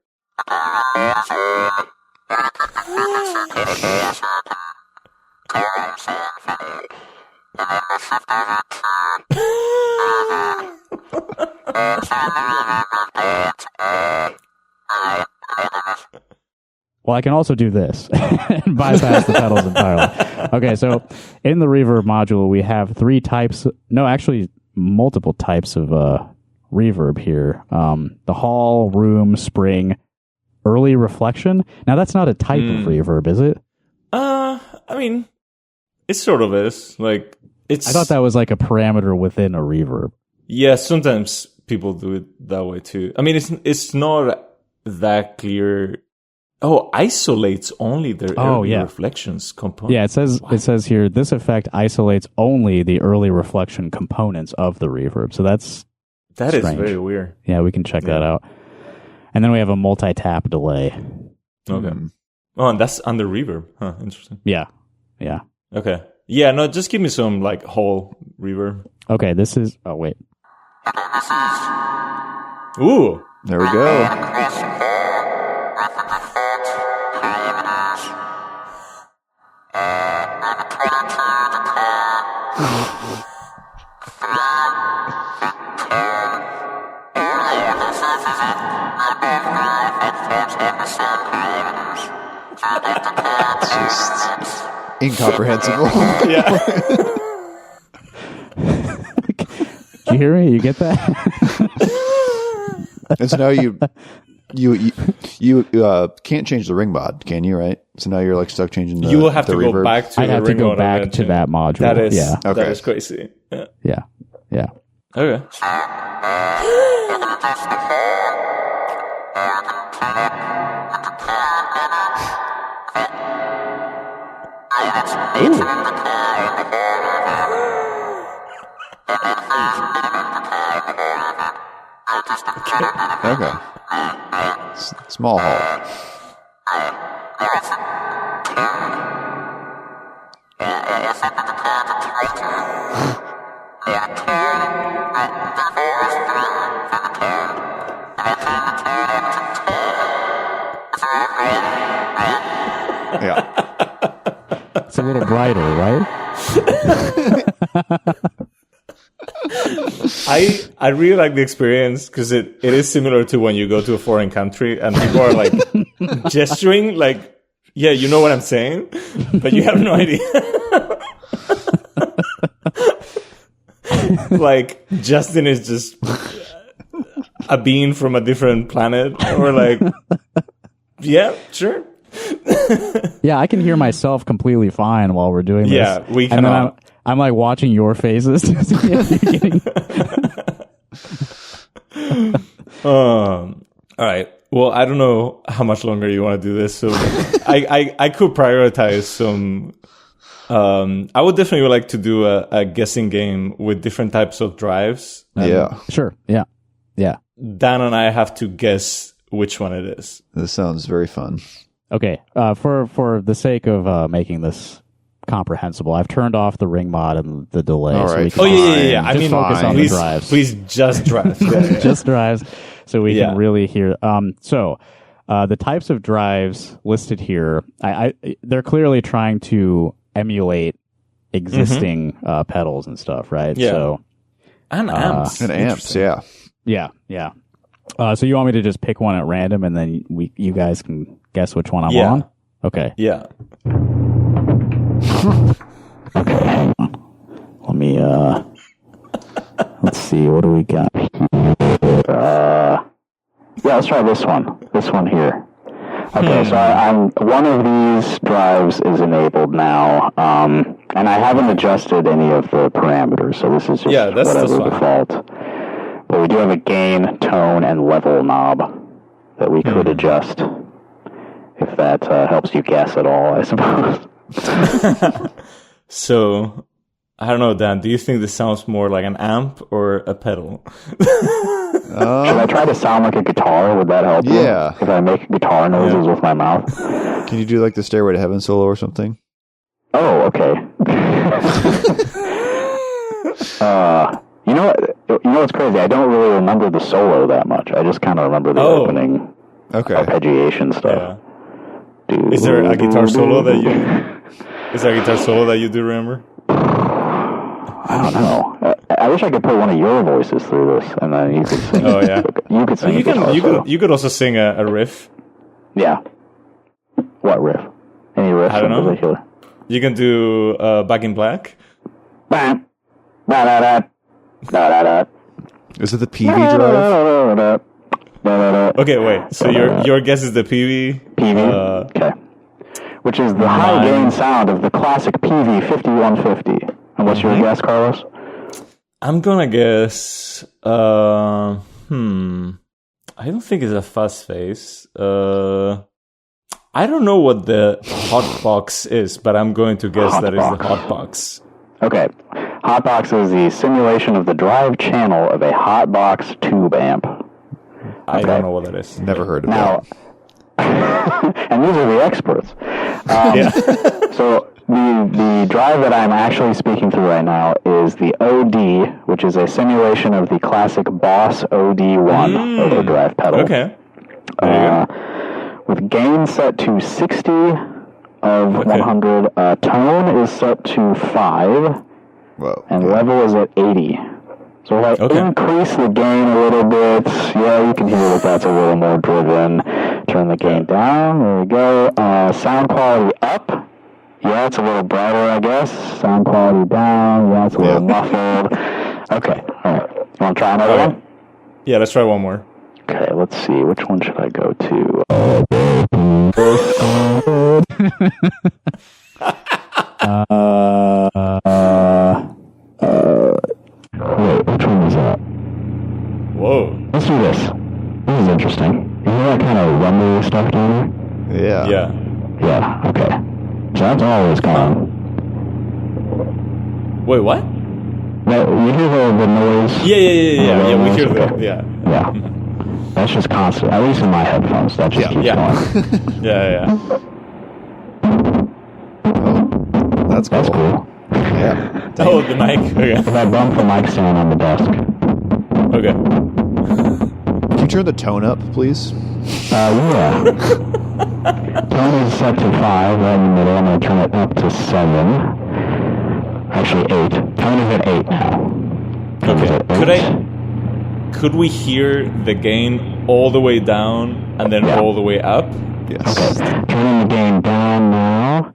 Well, I can also do this and bypass the pedals entirely. Okay, so in the reverb module, we have multiple types of reverb here. The hall, room, spring, early reflection. Now, that's not a type of reverb, is it? I mean, it sort of is. Like, it's. I thought that was like a parameter within a reverb. Yeah, sometimes people do it that way too. I mean, it's not that clear. Oh, isolates only the early reflections component. Yeah, it says here this effect isolates only the early reflection components of the reverb. So that strange. Is very weird. Yeah, we can check that out. And then we have a multi-tap delay. Okay. Oh, and that's under reverb. Huh, interesting. Yeah. Okay. Yeah, no, just give me some like whole reverb. Okay, this is wait. Ooh. There we go. It's just incomprehensible. Yeah. Did you hear me? You get that? And so now you can't change the ring mod, can you? Right. So now you're like stuck changing. You will have to reverb. go back to. I have to go back to that module. That is okay. That is crazy. Yeah. Okay. Okay. Small hall. Yeah. It's a little brighter, right? I really like the experience because it is similar to when you go to a foreign country and people are like gesturing like, yeah, you know what I'm saying, but you have no idea. Like Justin is just a being from a different planet, or like, yeah, sure. Yeah, I can hear myself completely fine while we're doing this. Yeah, we can. And then I'm like watching your faces. All right. Well, I don't know how much longer you want to do this, so I could prioritize some. I would definitely like to do a guessing game with different types of drives. Yeah. Sure. Yeah. Dan and I have to guess which one it is. This sounds very fun. Okay. For the sake of making this comprehensible, I've turned off the ring mod and the delay. All right. So we can yeah. I mean, focus on the drives. Please just drive. Just drives, so we can really hear. So the types of drives listed here, they're clearly trying to emulate existing pedals and stuff, right? Yeah. So and amps. And amps, yeah. Yeah. So you want me to just pick one at random, and then you guys can guess which one I'm on? Okay. Yeah. Okay. Let me, let's see, what do we got? Yeah, let's try this one. This one here. Okay, so I'm one of these drives is enabled now, and I haven't adjusted any of the parameters, so this is just whatever default. But we do have a gain, tone, and level knob that we could adjust, if that helps you guess at all, I suppose. So, I don't know, Dan, do you think this sounds more like an amp or a pedal? Should I try to sound like a guitar? Would that help you? Yeah. If I make guitar noises with my mouth? Can you do like the Stairway to Heaven solo or something? Oh, okay. You know what's crazy? I don't really remember the solo that much. I just kind of remember the opening arpeggiation stuff. Yeah. Is there a guitar solo that you? Is there a guitar solo that you do remember? I don't know. I wish I could put one of your voices through this, and then you could sing. Oh yeah, you could sing. You could also sing a riff. Yeah. What riff? Any riff I don't know. particular? You can do Back in Black. Bam. Da-da-da. Is it the PV drive? Okay, wait. So your guess is the PV? PV? Okay. Which is the high gain sound of the classic PV 5150. And what's your guess, Carlos? I'm gonna guess. I don't think it's a fuzz face. I don't know what the hotbox is, but I'm going to guess that is the hotbox. Okay. Hotbox is the simulation of the drive channel of a hotbox tube amp. I don't know what that is. Never heard of that. And these are the experts. So the drive that I'm actually speaking through right now is the OD, which is a simulation of the classic Boss OD1 overdrive pedal. Okay. With gain set to 60 of 100. Tone is set to 5. Whoa. And level is at 80. So if I increase the gain a little bit, you can hear that that's a little more driven. Turn the gain down. There we go. Sound quality up. Yeah, it's a little brighter, I guess. Sound quality down. Yeah, it's a little muffled. Okay, all right. You want to try another one? Yeah, let's try one more. Okay, let's see. Which one should I go to? Wait, which one is that? Whoa. Let's do this. This is interesting. You hear that kind of rumbly stuff down there? Yeah. Yeah, okay. So that's always gone. Wait, what? You hear the noise? Yeah, we hear that. Yeah. That's just constant. At least in my headphones, that just keeps going. Yeah. That's cool. Yeah. Oh, the mic. Okay. If I bump the mic stand on the desk. Okay. Can you turn the tone up, please? Yeah. Tone is set to 5 right in the middle. I'm going to turn it up to 7. Actually, 8. Tone is at 8 now. Okay. Could we hear the gain all the way down and then all the way up? Yes. Okay. Turning the gain down now.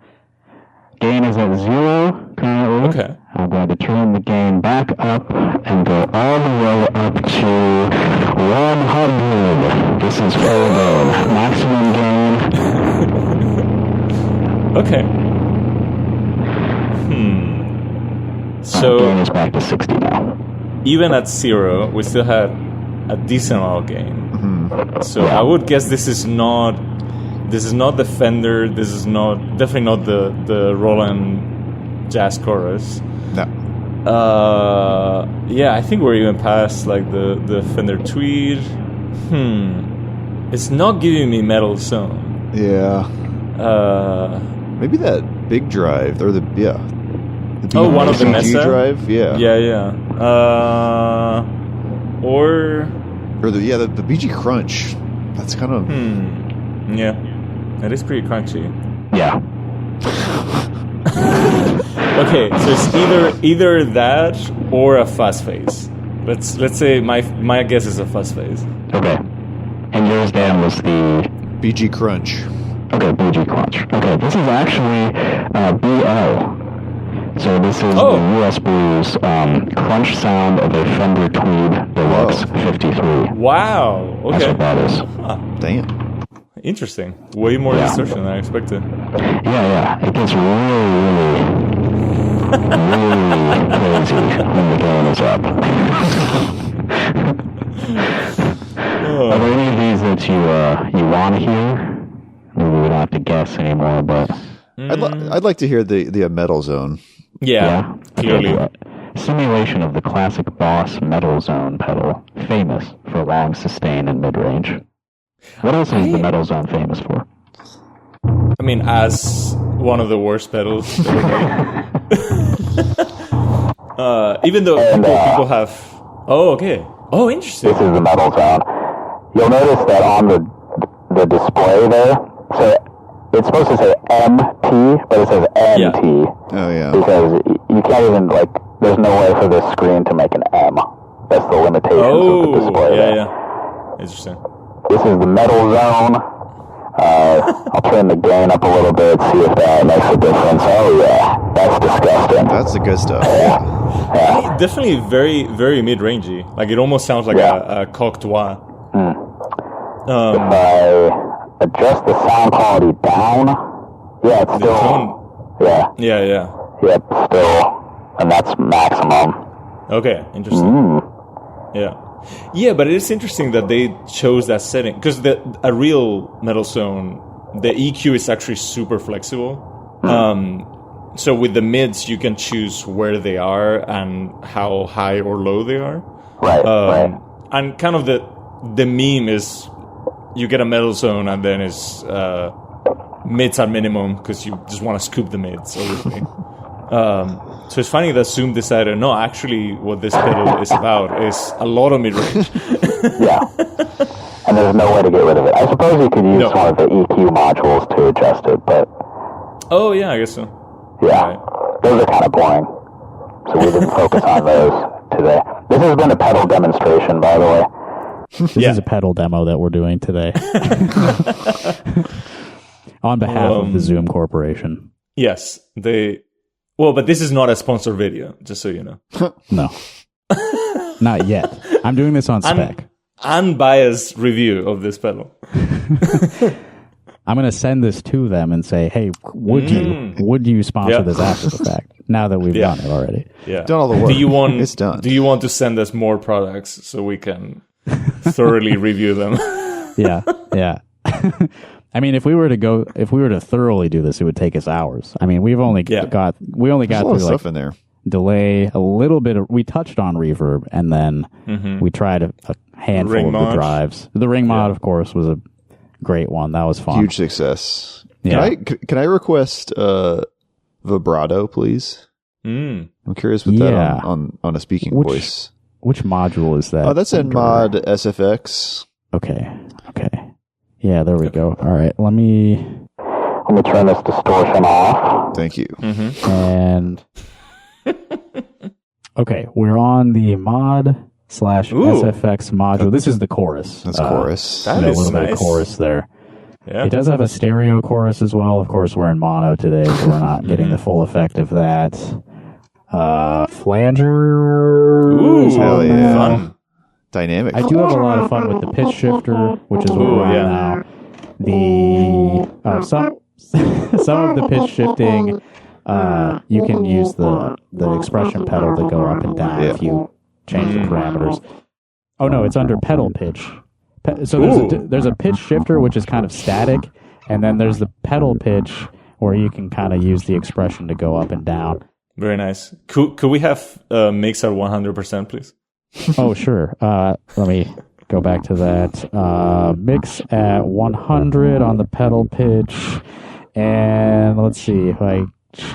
Gain is at 0 currently. Okay. I'm going to turn the gain back up and go all the way up to 100. This is full gain. Maximum gain. Okay. So gain is back to 60 now. Even at 0, we still had a decent amount of gain. Mm-hmm. So I would guess this is not the Fender. This is definitely not the Roland Jazz Chorus. No. I think we're even past like the Fender Tweed. It's not giving me metal zone. Yeah. Maybe that big drive or the one of the Mesa drive. Yeah. Or the BG Crunch. That's kind of Yeah, it is pretty crunchy. Yeah. Okay, so it's either that or a fuzz face. Let's say my guess is a fuzz face. Okay. And yours, Dan, was the BG Crunch. Okay, BG Crunch. Okay, this is actually BL. So this is the US Blues crunch sound of a Fender Tweed Deluxe 53. Wow. Okay. That's what that is. Damn. Interesting. Way more distortion than I expected. Yeah. It gets really crazy when the gain is up. Are there any of these that you want to hear? Maybe we don't have to guess anymore, but I'd like to hear the Metal Zone. Yeah. Clearly. Simulation of the classic Boss Metal Zone pedal, famous for long sustain and mid-range. What else is the Metal Zone famous for? I mean, as one of the worst pedals ever made. Even though people have... Oh, okay. Oh, interesting. This is the Metal Zone. You'll notice that on the display there, so it's supposed to say MT, but it says NT. Yeah. Oh, yeah. Because you can't even, there's no way for this screen to make an M. That's the limitations of the display. Yeah. Interesting. This is the Metal Zone. I'll turn the gain up a little bit, see if that makes a difference. Oh, yeah. That's disgusting. That's the good stuff. Yeah. Definitely very, very mid-rangey. Like, it almost sounds like a cocteau. If I adjust the sound quality down, yeah, it's still... tone. Yeah. Yep, still. And that's maximum. Okay, interesting. Yeah, but it is interesting that they chose that setting, because a real Metal Zone, the EQ is actually super flexible. So with the mids, you can choose where they are and how high or low they are. Right. And kind of the meme is you get a Metal Zone and then it's mids at minimum because you just want to scoop the mids, obviously. So it's funny that Zoom decided, no, actually what this pedal is about is a lot of mid-range. Yeah. And there's no way to get rid of it. I suppose you could use one of the EQ modules to adjust it, but... Oh, yeah, I guess so. Yeah. Right. Those are kind of boring. So we didn't focus on those today. This has been a pedal demonstration, by the way. This is a pedal demo that we're doing today. On behalf of the Zoom Corporation. Yes, Well, but this is not a sponsored video, just so you know. No. Not yet. I'm doing this on spec. Unbiased review of this pedal. I'm going to send this to them and say, hey, would you sponsor this after the fact? Now that we've done it already. Yeah. Done all the work. It's done. Do you want to send us more products so we can thoroughly review them? Yeah. I mean, if we were to thoroughly do this, it would take us hours. I mean, we only got through stuff in there. Delay, a little bit of, we touched on reverb, and then we tried a handful of the drives. The ring mod, of course, was a great one. That was fun. Huge success. Yeah. Can I request vibrato, please? I'm curious with that on a speaking voice. Which module is that? Oh, that's in mod SFX. Okay. Yeah, there we go. All right, let me turn this distortion off. Thank you. And okay, we're on the mod/SFX module. This is the chorus. That's chorus. That is a little nice. bit of chorus there. Yeah. It does have a stereo chorus as well. Of course, we're in mono today, so we're not getting the full effect of that. Flanger. Ooh, hell yeah. Fun. Dynamic. I do have a lot of fun with the pitch shifter, which is what we're on now. Some of the pitch shifting, you can use the expression pedal to go up and down if you change the parameters. Oh no, it's under pedal pitch. So there's a pitch shifter which is kind of static, and then there's the pedal pitch where you can kind of use the expression to go up and down. Very nice. Could we have mix at 100%, please? Oh, sure. Let me go back to that. Mix at 100 on the pedal pitch. And let's see if I...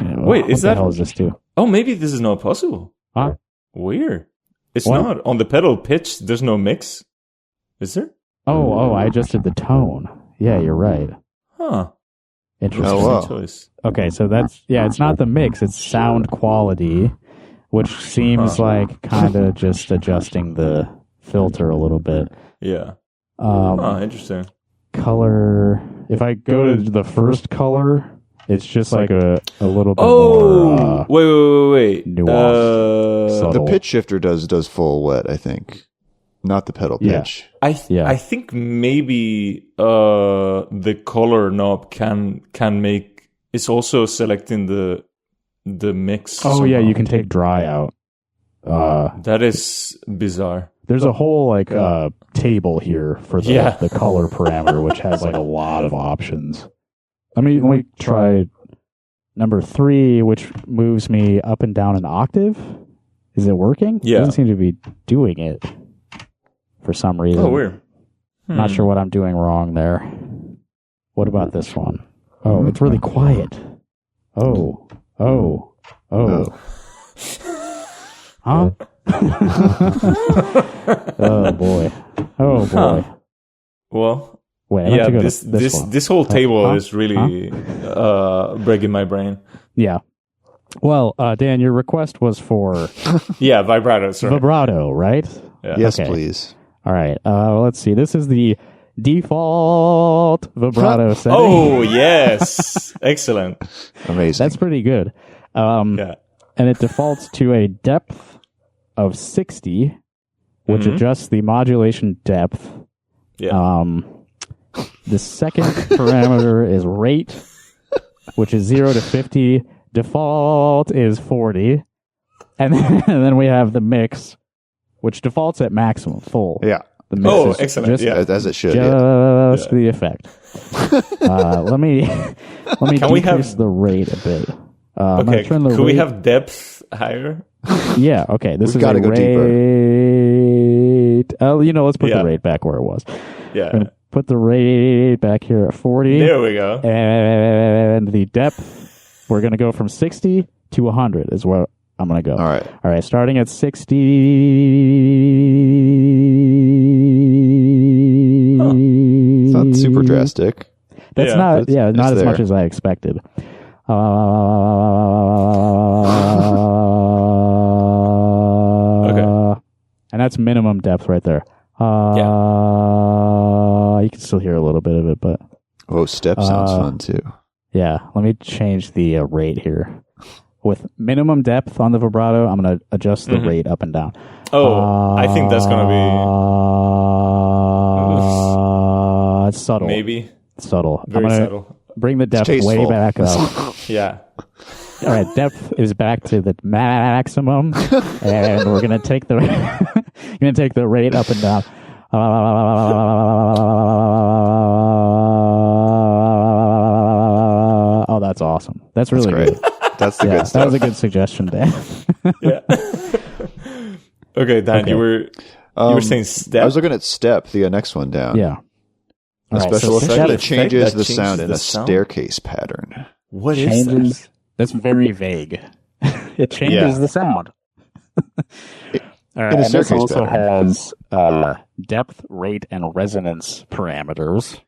Wait, is that... What the hell does this do? Oh, maybe this is not possible. Huh? Weird. It's not. On the pedal pitch, there's no mix. Is there? Oh, I adjusted the tone. Yeah, you're right. Huh. Interesting. Oh, wow. Choice. Okay, so that's... Yeah, it's not the mix. It's sound quality, which seems like kind of just adjusting the filter a little bit. Yeah. Interesting. Color. If I go to the first color, it's just like a little bit more. Wait. Nuanced. The pitch shifter does full wet, I think. not the pedal pitch. I think maybe the color knob can make. It's also selecting the mix. Oh yeah, you can take dry out. That is bizarre. There's a whole table here for the color parameter, which has like a lot of options. Let me try number 3, which moves me up and down an octave. Is it working? Yeah. It doesn't seem to be doing it for some reason. Oh, weird. Not sure what I'm doing wrong there. What about this one? Oh, it's really quiet. Oh. Huh? Oh boy. Well, wait. I have to go to this whole table is really breaking my brain. Yeah. Well, Dan, your request was for vibrato. Sorry. Vibrato, right? Yeah. Yes, please. All right. Let's see. This is the default vibrato setting. Oh yes, excellent, amazing. That's pretty good. And it defaults to a depth of 60, which adjusts the modulation depth. Yeah. The second parameter is rate, which is 0 to 50. Default is 40. And then we have the mix, which defaults at maximum, full. Yeah. The mix is excellent. As it should. Just the effect. Let me decrease the rate a bit. Okay. Could we have depth higher? Yeah. Okay. This is got to go deeper. rate. Let's put the rate back where it was. Yeah. We're gonna put the rate back here at 40. There we go. And the depth, we're gonna go from 60 to 100 is where I'm gonna go. All right. Starting at 60. It's not super drastic. That's not as much as I expected. Okay. And that's minimum depth right there. You can still hear a little bit of it, but step sounds fun too. Yeah, let me change the rate here. With minimum depth on the vibrato, I'm going to adjust the rate up and down. I think that's going to be subtle. Maybe subtle. Very subtle. Bring the depth way back up. Yeah. All right, depth is back to the maximum, and we're gonna take the rate up and down. Oh, that's awesome. That's really good. That's the good stuff. That was a good suggestion, Dan. Yeah. Okay, Dan, you were saying step. I was looking at step, the next one down. Yeah. A special effect that changes the sound in a staircase pattern. What is that? That's very vague. It changes the sound. And this also has depth, rate, and resonance parameters.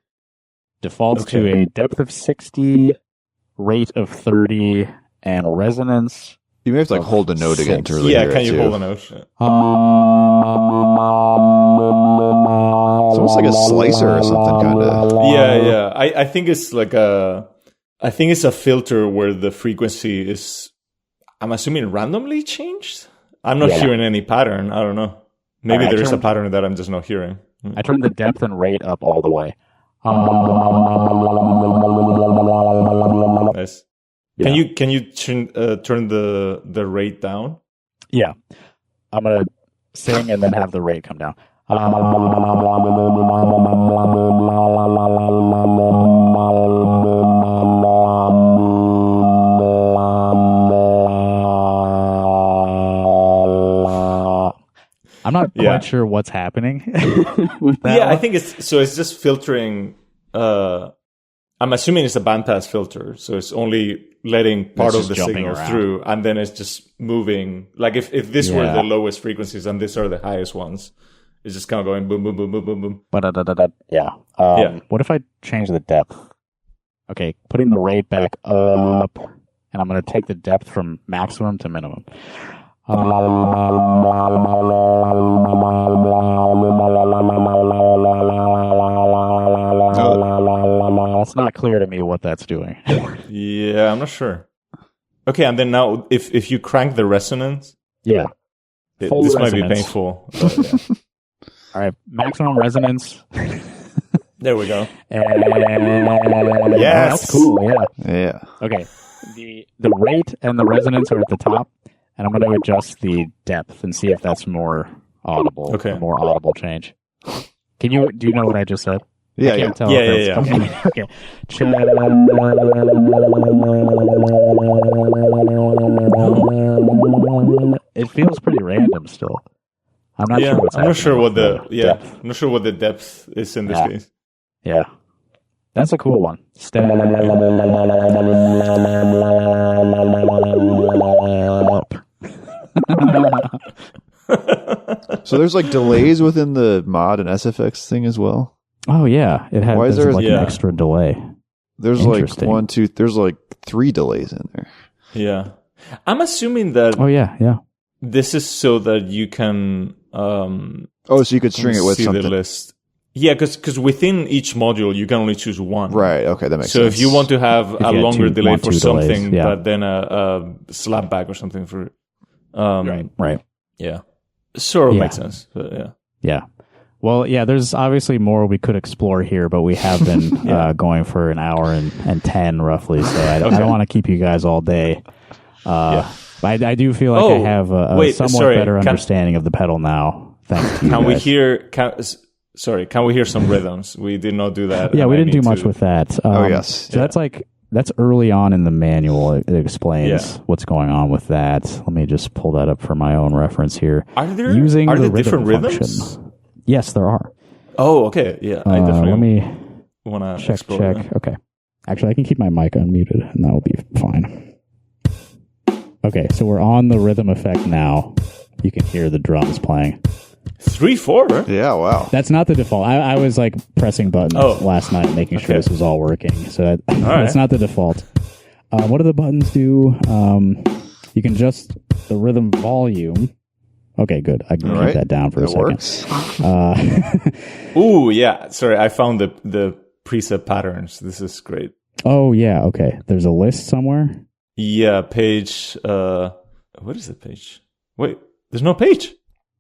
Defaults to a depth of 60, rate of 30, and resonance. You may have to hold a note again to really hear it. Yeah, can you hold a note? It's almost like a slicer or something, kind of. Yeah. I think it's like I think it's a filter where the frequency is, I'm assuming, randomly changed? I'm not hearing any pattern. I don't know. Maybe there is a pattern that I'm just not hearing. I turned the depth and rate up all the way. Nice. Can you turn the rate down? Yeah. I'm going to sing and then have the rate come down. I'm not quite sure what's happening with that. I think it's just filtering. I'm assuming it's a bandpass filter, so it's only letting part of the signal through, and then it's just moving. Like if this were the lowest frequencies and these are the highest ones, it's just kind of going boom, boom, boom, boom, boom, boom. Yeah. What if I change the depth? Okay, putting the rate back up, and I'm going to take the depth from maximum to minimum. It's not clear to me what that's doing. Yeah, I'm not sure. Okay, and then now, if you crank the resonance, this might be painful. But, All right, maximum resonance. There we go. Yes. That's cool. Yeah. Yeah. Okay. The rate and the resonance are at the top, and I'm going to adjust the depth and see if that's more audible. Okay. A more audible change. Do you know what I just said? Yeah, I can't tell Yeah, if yeah, it's- Okay. It feels pretty random still. I'm not sure what's I'm not sure what the depth. I'm not sure what the depth is in this case. Yeah. That's a cool one. So there's like delays within the mod and SFX thing as well. Oh yeah, it has Why is there like an extra delay. There's like Interesting. there's like 3 delays in there. Yeah. I'm assuming that Oh yeah. this is so that you can Oh, so you could string it with see something. the list. Yeah, because within each module you can only choose one. Right. Okay, that makes So sense. if you want to have a you longer delay want for two delays, something, yeah. but then a slap back or something for Right. Yeah. Sort of Yeah. makes sense. But yeah. Yeah. Well, yeah, there's obviously more we could explore here, but we have been going for an hour and 10 roughly, so I don't want to keep you guys all day. But I do feel like I have a somewhat better understanding of the pedal now, thanks to you Can guys. we hear can we hear some rhythms? We did not do that. Yeah, and we I didn't do need much to- with that. yes. So that's early on in the manual. It explains what's going on with that. Let me just pull that up for my own reference here. Are there Using the there rhythm different function. rhythms? Yes, there are. Oh, okay. Yeah, I definitely Let me want to check. that. Okay. Actually, I can keep my mic unmuted, and that will be fine. Okay, so we're on the rhythm effect now. You can hear the drums playing. 3/4. Yeah, wow. That's not the default. I was like pressing buttons last night, making sure this was all working. So that's not the default. What do the buttons do? You can adjust the rhythm volume. Okay, good. I can keep that down for a second. Works. Ooh, yeah. Sorry, I found the preset patterns. This is great. Oh yeah, okay. There's a list somewhere. Yeah, page. What is the page? Wait, there's no page.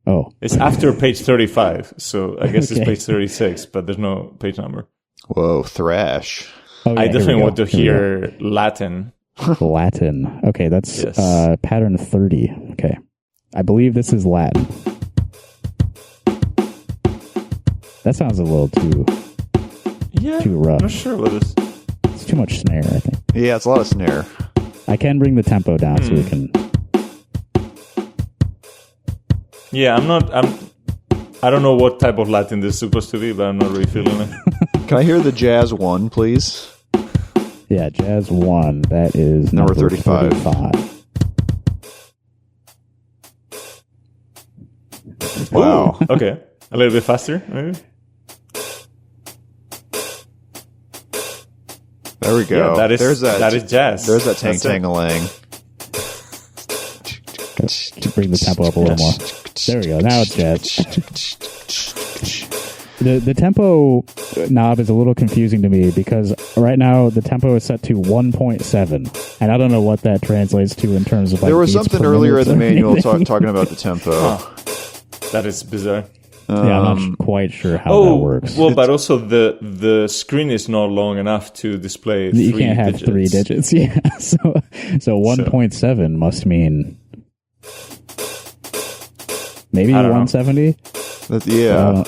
Oh, It's after page 35, so I guess it's Okay. page 36, but there's no page number. Whoa, thrash. oh yeah, I here we definitely go. want to Here we hear Latin. go. Latin. Okay, that's Yes. pattern 30. Okay, I believe this is Latin. That sounds a little too Yeah, rough. I'm not sure what this. It's too much snare, I think. Yeah, it's a lot of snare. I can bring the tempo down so we can. Yeah, I don't know what type of Latin this is supposed to be, but I'm not really feeling it. Can I hear the jazz 1, please? Yeah, Jazz 1. That is Number number 35. 35. Wow. Okay, a little bit faster, maybe. There we go. Yeah, that is jazz. There's that tang That's it. tangalang. To bring the tempo up a little more. There we go. Now it's jazz. The tempo knob is a little confusing to me because right now the tempo is set to 1.7, and I don't know what that translates to in terms of like There was beats something per earlier in minute the or manual anything. talking about the tempo. That is bizarre. Yeah, I'm not quite sure how that works. well, but also the screen is not long enough to display You three can't have digits. 3 digits. Yeah, so 1.7 must mean maybe I don't know. 170. Yeah.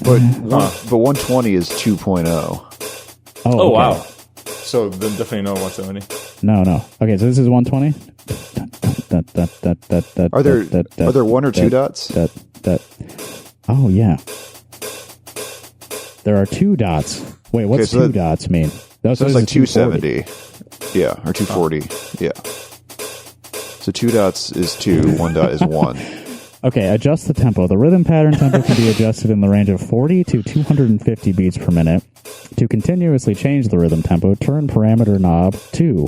But 120 is 2.0. Oh, Oh, okay. wow. So then definitely not 170. No. Okay, so this is 120. Are there 1 or 2 dots? Oh yeah. There are 2 dots. Wait, what's Okay, so 2 dots mean? Those So it's are like 240. 270. Yeah, or 240. Yeah. So 2 dots is 2, 1 dot is 1. Okay, adjust the tempo. The rhythm pattern tempo can be adjusted in the range of 40 to 250 beats per minute. To continuously change the rhythm tempo, turn parameter knob 2.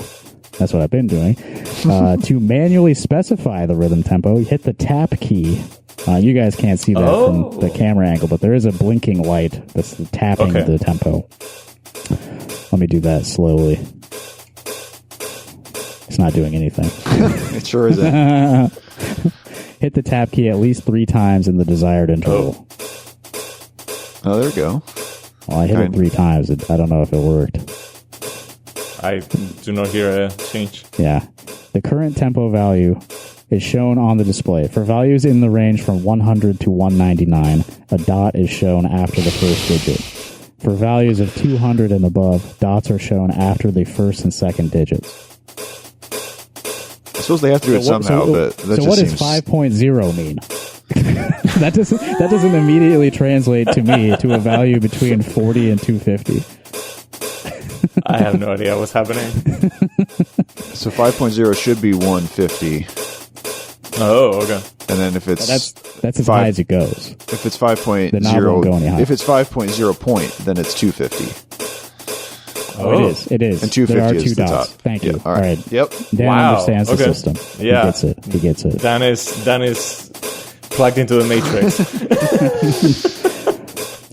That's what I've been doing. To manually specify the rhythm tempo, hit the tap key. You guys can't see that from the camera angle, but there is a blinking light that's tapping the tempo. Let me do that slowly. It's not doing anything. It sure isn't. Hit the tab key at least 3 times in the desired interval. Oh, there we go. Well, I hit it 3 times. I don't know if it worked. I do not hear a change. Yeah. The current tempo value is shown on the display. For values in the range from 100 to 199, a dot is shown after the first digit. For values of 200 and above, dots are shown after the first and second digits. I suppose they have to do it somehow, but that so just what seems... does 5.0 mean? that doesn't immediately translate to me to a value between 40 and 250. I have no idea what's happening. So 5.0 should be 150. Oh, okay. And then if it's that's as high as it goes. If it's 5.0, The knob won't go any higher. if it's 5.0 point, then it's 250. Oh, it is. And 250 there are is 2 the dots. top. Thank you. Yeah, all right. Yep. Dan Wow. understands Okay. the system. Yeah. He gets it. Dan is plugged into the matrix.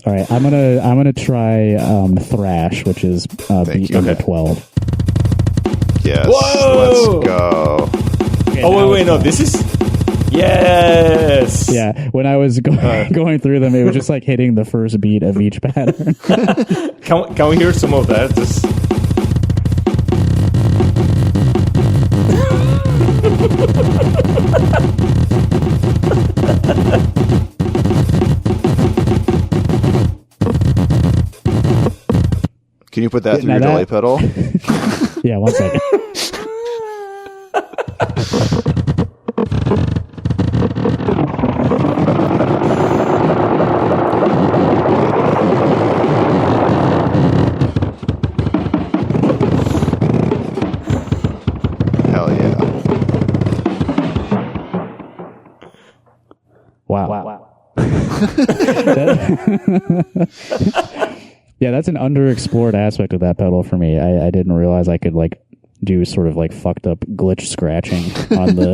All right, I'm gonna try thrash, which is beat number 12. Yes. Whoa! Let's go. Okay, Oh wait, no, this is yes. Yeah, when I was going through them, it was just like hitting the first beat of each pattern. Can we hear some of that? Just... Can you put that through your delay pedal? Yeah, 1 second. Hell yeah. Wow. Yeah, that's an underexplored aspect of that pedal for me. I didn't realize I could like do sort of like fucked up glitch scratching on the,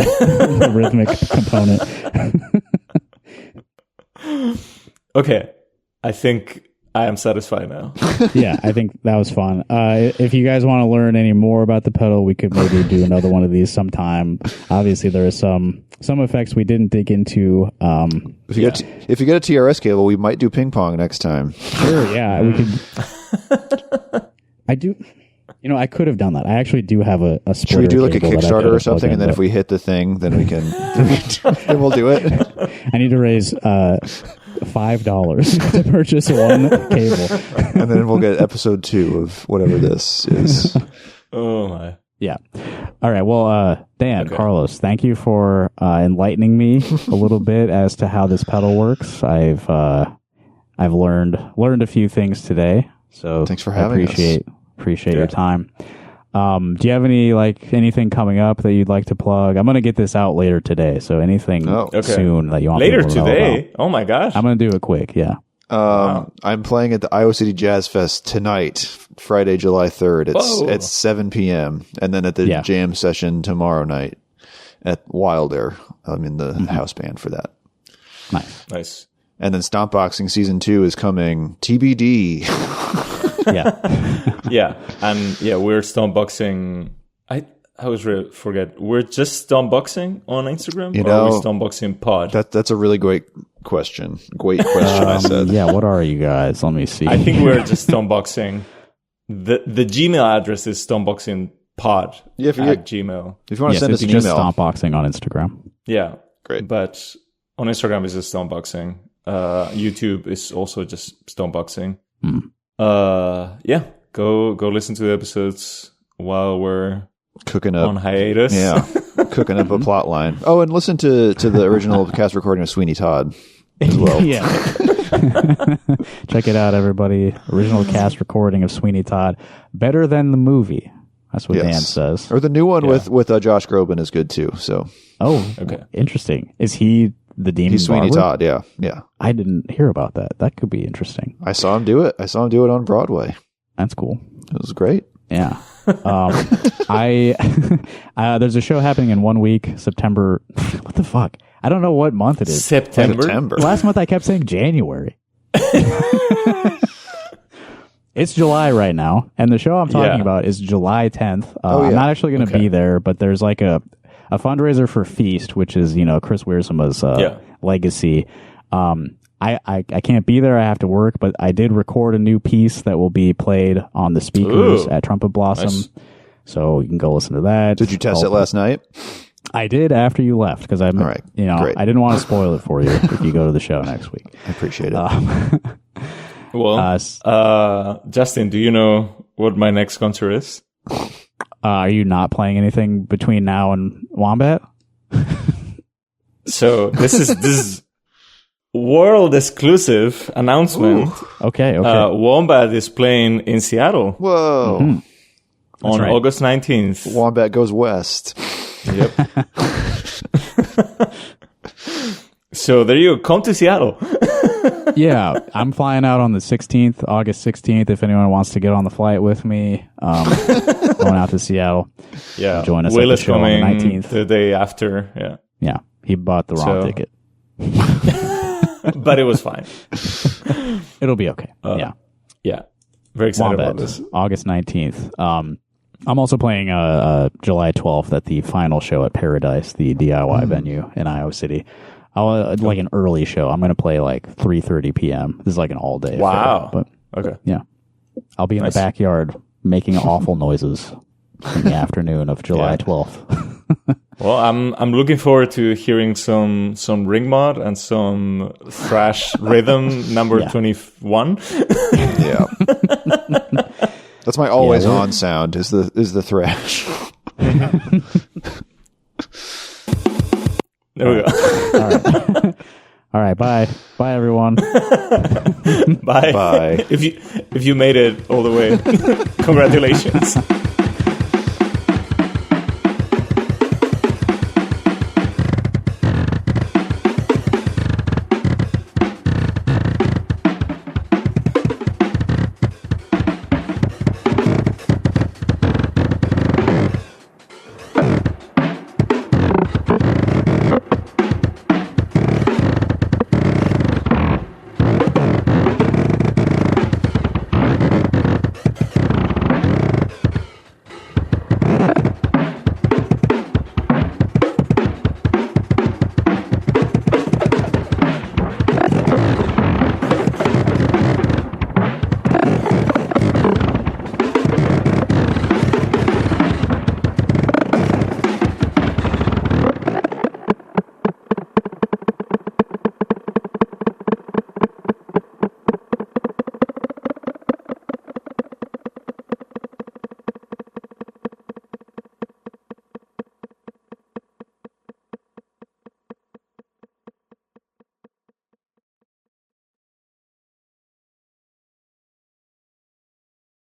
the rhythmic component. Okay, I think I am satisfied now. Yeah, I think that was fun. If you guys want to learn any more about the pedal, we could maybe do another one of these sometime. Obviously, there are some effects we didn't dig into. If you get a TRS cable, we might do ping pong next time. Sure, yeah, we could. I do. You know, I could have done that. I actually do have a splitter. Should we do like a cable that I Kickstarter could or something, plug and then in, if we hit the thing, then we can, then we'll do it. I need to raise $5 to purchase one cable, And then we'll get episode 2 of whatever this is. Oh my. Yeah. All right. Well, Dan, Okay. Carlos, thank you for enlightening me a little bit as to how this pedal works. I've learned a few things today. So Thanks for having us. Appreciate your time. Do you have anything coming up that you'd like to plug? I'm going to get this out later today. So anything soon that you want later people to know today? about. Oh my gosh. I'm going to do it quick. Yeah. I'm playing at the Iowa City Jazz Fest tonight, Friday, July 3rd. It's 7 p.m. And then at the jam session tomorrow night at Wilder. I'm in the house band for that. Nice. And then Stompboxing Season 2 is coming. TBD. Yeah. Yeah. And yeah, we're Stompboxing. I always forget. We're just Stompboxing on Instagram? You or know, are we Stompboxing Pod? That's a really great question. Great question, I said. Yeah. What are you guys? Let me see. I think we're just Stompboxing. The Gmail address is Stompboxingpod at Gmail. If you want to send us an just email. Stompboxing on Instagram. Yeah. Great. But on Instagram is just Stompboxing. YouTube is also just Stompboxing. Yeah. Go listen to the episodes while we're cooking up on hiatus. Yeah. Cooking up a plot line. Oh, and listen to the original cast recording of Sweeney Todd as well. Yeah. Check it out, everybody. Original cast recording of Sweeney Todd. Better than the movie. That's what Dan says. Or the new one with Josh Groban is good too. So. Oh, okay. Interesting. Is he the demon? He's Sweeney barber? Todd. Yeah. Yeah. I didn't hear about that. That could be interesting. I saw him do it. On Broadway. That's cool. It was great. Yeah. There's a show happening in 1 week, September. What the fuck? I don't know what month it is. September. Last month I kept saying January. It's July right now, and the show I'm talking about is July 10th. I'm not actually going to be there, but there's like a fundraiser for Feast, which is Chris Wiersama's legacy. I can't be there. I have to work, but I did record a new piece that will be played on the speakers at Trumpet Blossom. Nice. So you can go listen to that. Did you test it last night? I did after you left because I didn't want to spoil it for you if you go to the show next week. I appreciate it. Justin, do you know what my next concert is? Are you not playing anything between now and Wombat? So this is world exclusive announcement. Ooh. Okay. Wombat is playing in Seattle. Whoa. Mm-hmm. On August 19th. Wombat goes west. Yep. So there you go. Come to Seattle. Yeah, I'm flying out on the 16th, August 16th. If anyone wants to get on the flight with me, going out to Seattle. Yeah, join us. Will at the is show coming on the 19th. the day after. Yeah. Yeah, he bought the wrong ticket. But it was fine. It'll be okay. Yeah. Very excited Wombat, about this. August 19th. I'm also playing July 12th at the final show at Paradise, the DIY venue in Iowa City. Like an early show. I'm going to play like 3:30 p.m. This is like an all day. Wow. Affair, but okay. Yeah. I'll be in the backyard making awful noises in the afternoon of July 12th. Well, I'm looking forward to hearing some ring mod and some thrash rhythm number 21. Yeah. That's my always on sound is the thrash. There we go. All right. Bye. Bye, everyone. Bye. Bye. If you made it all the way, congratulations.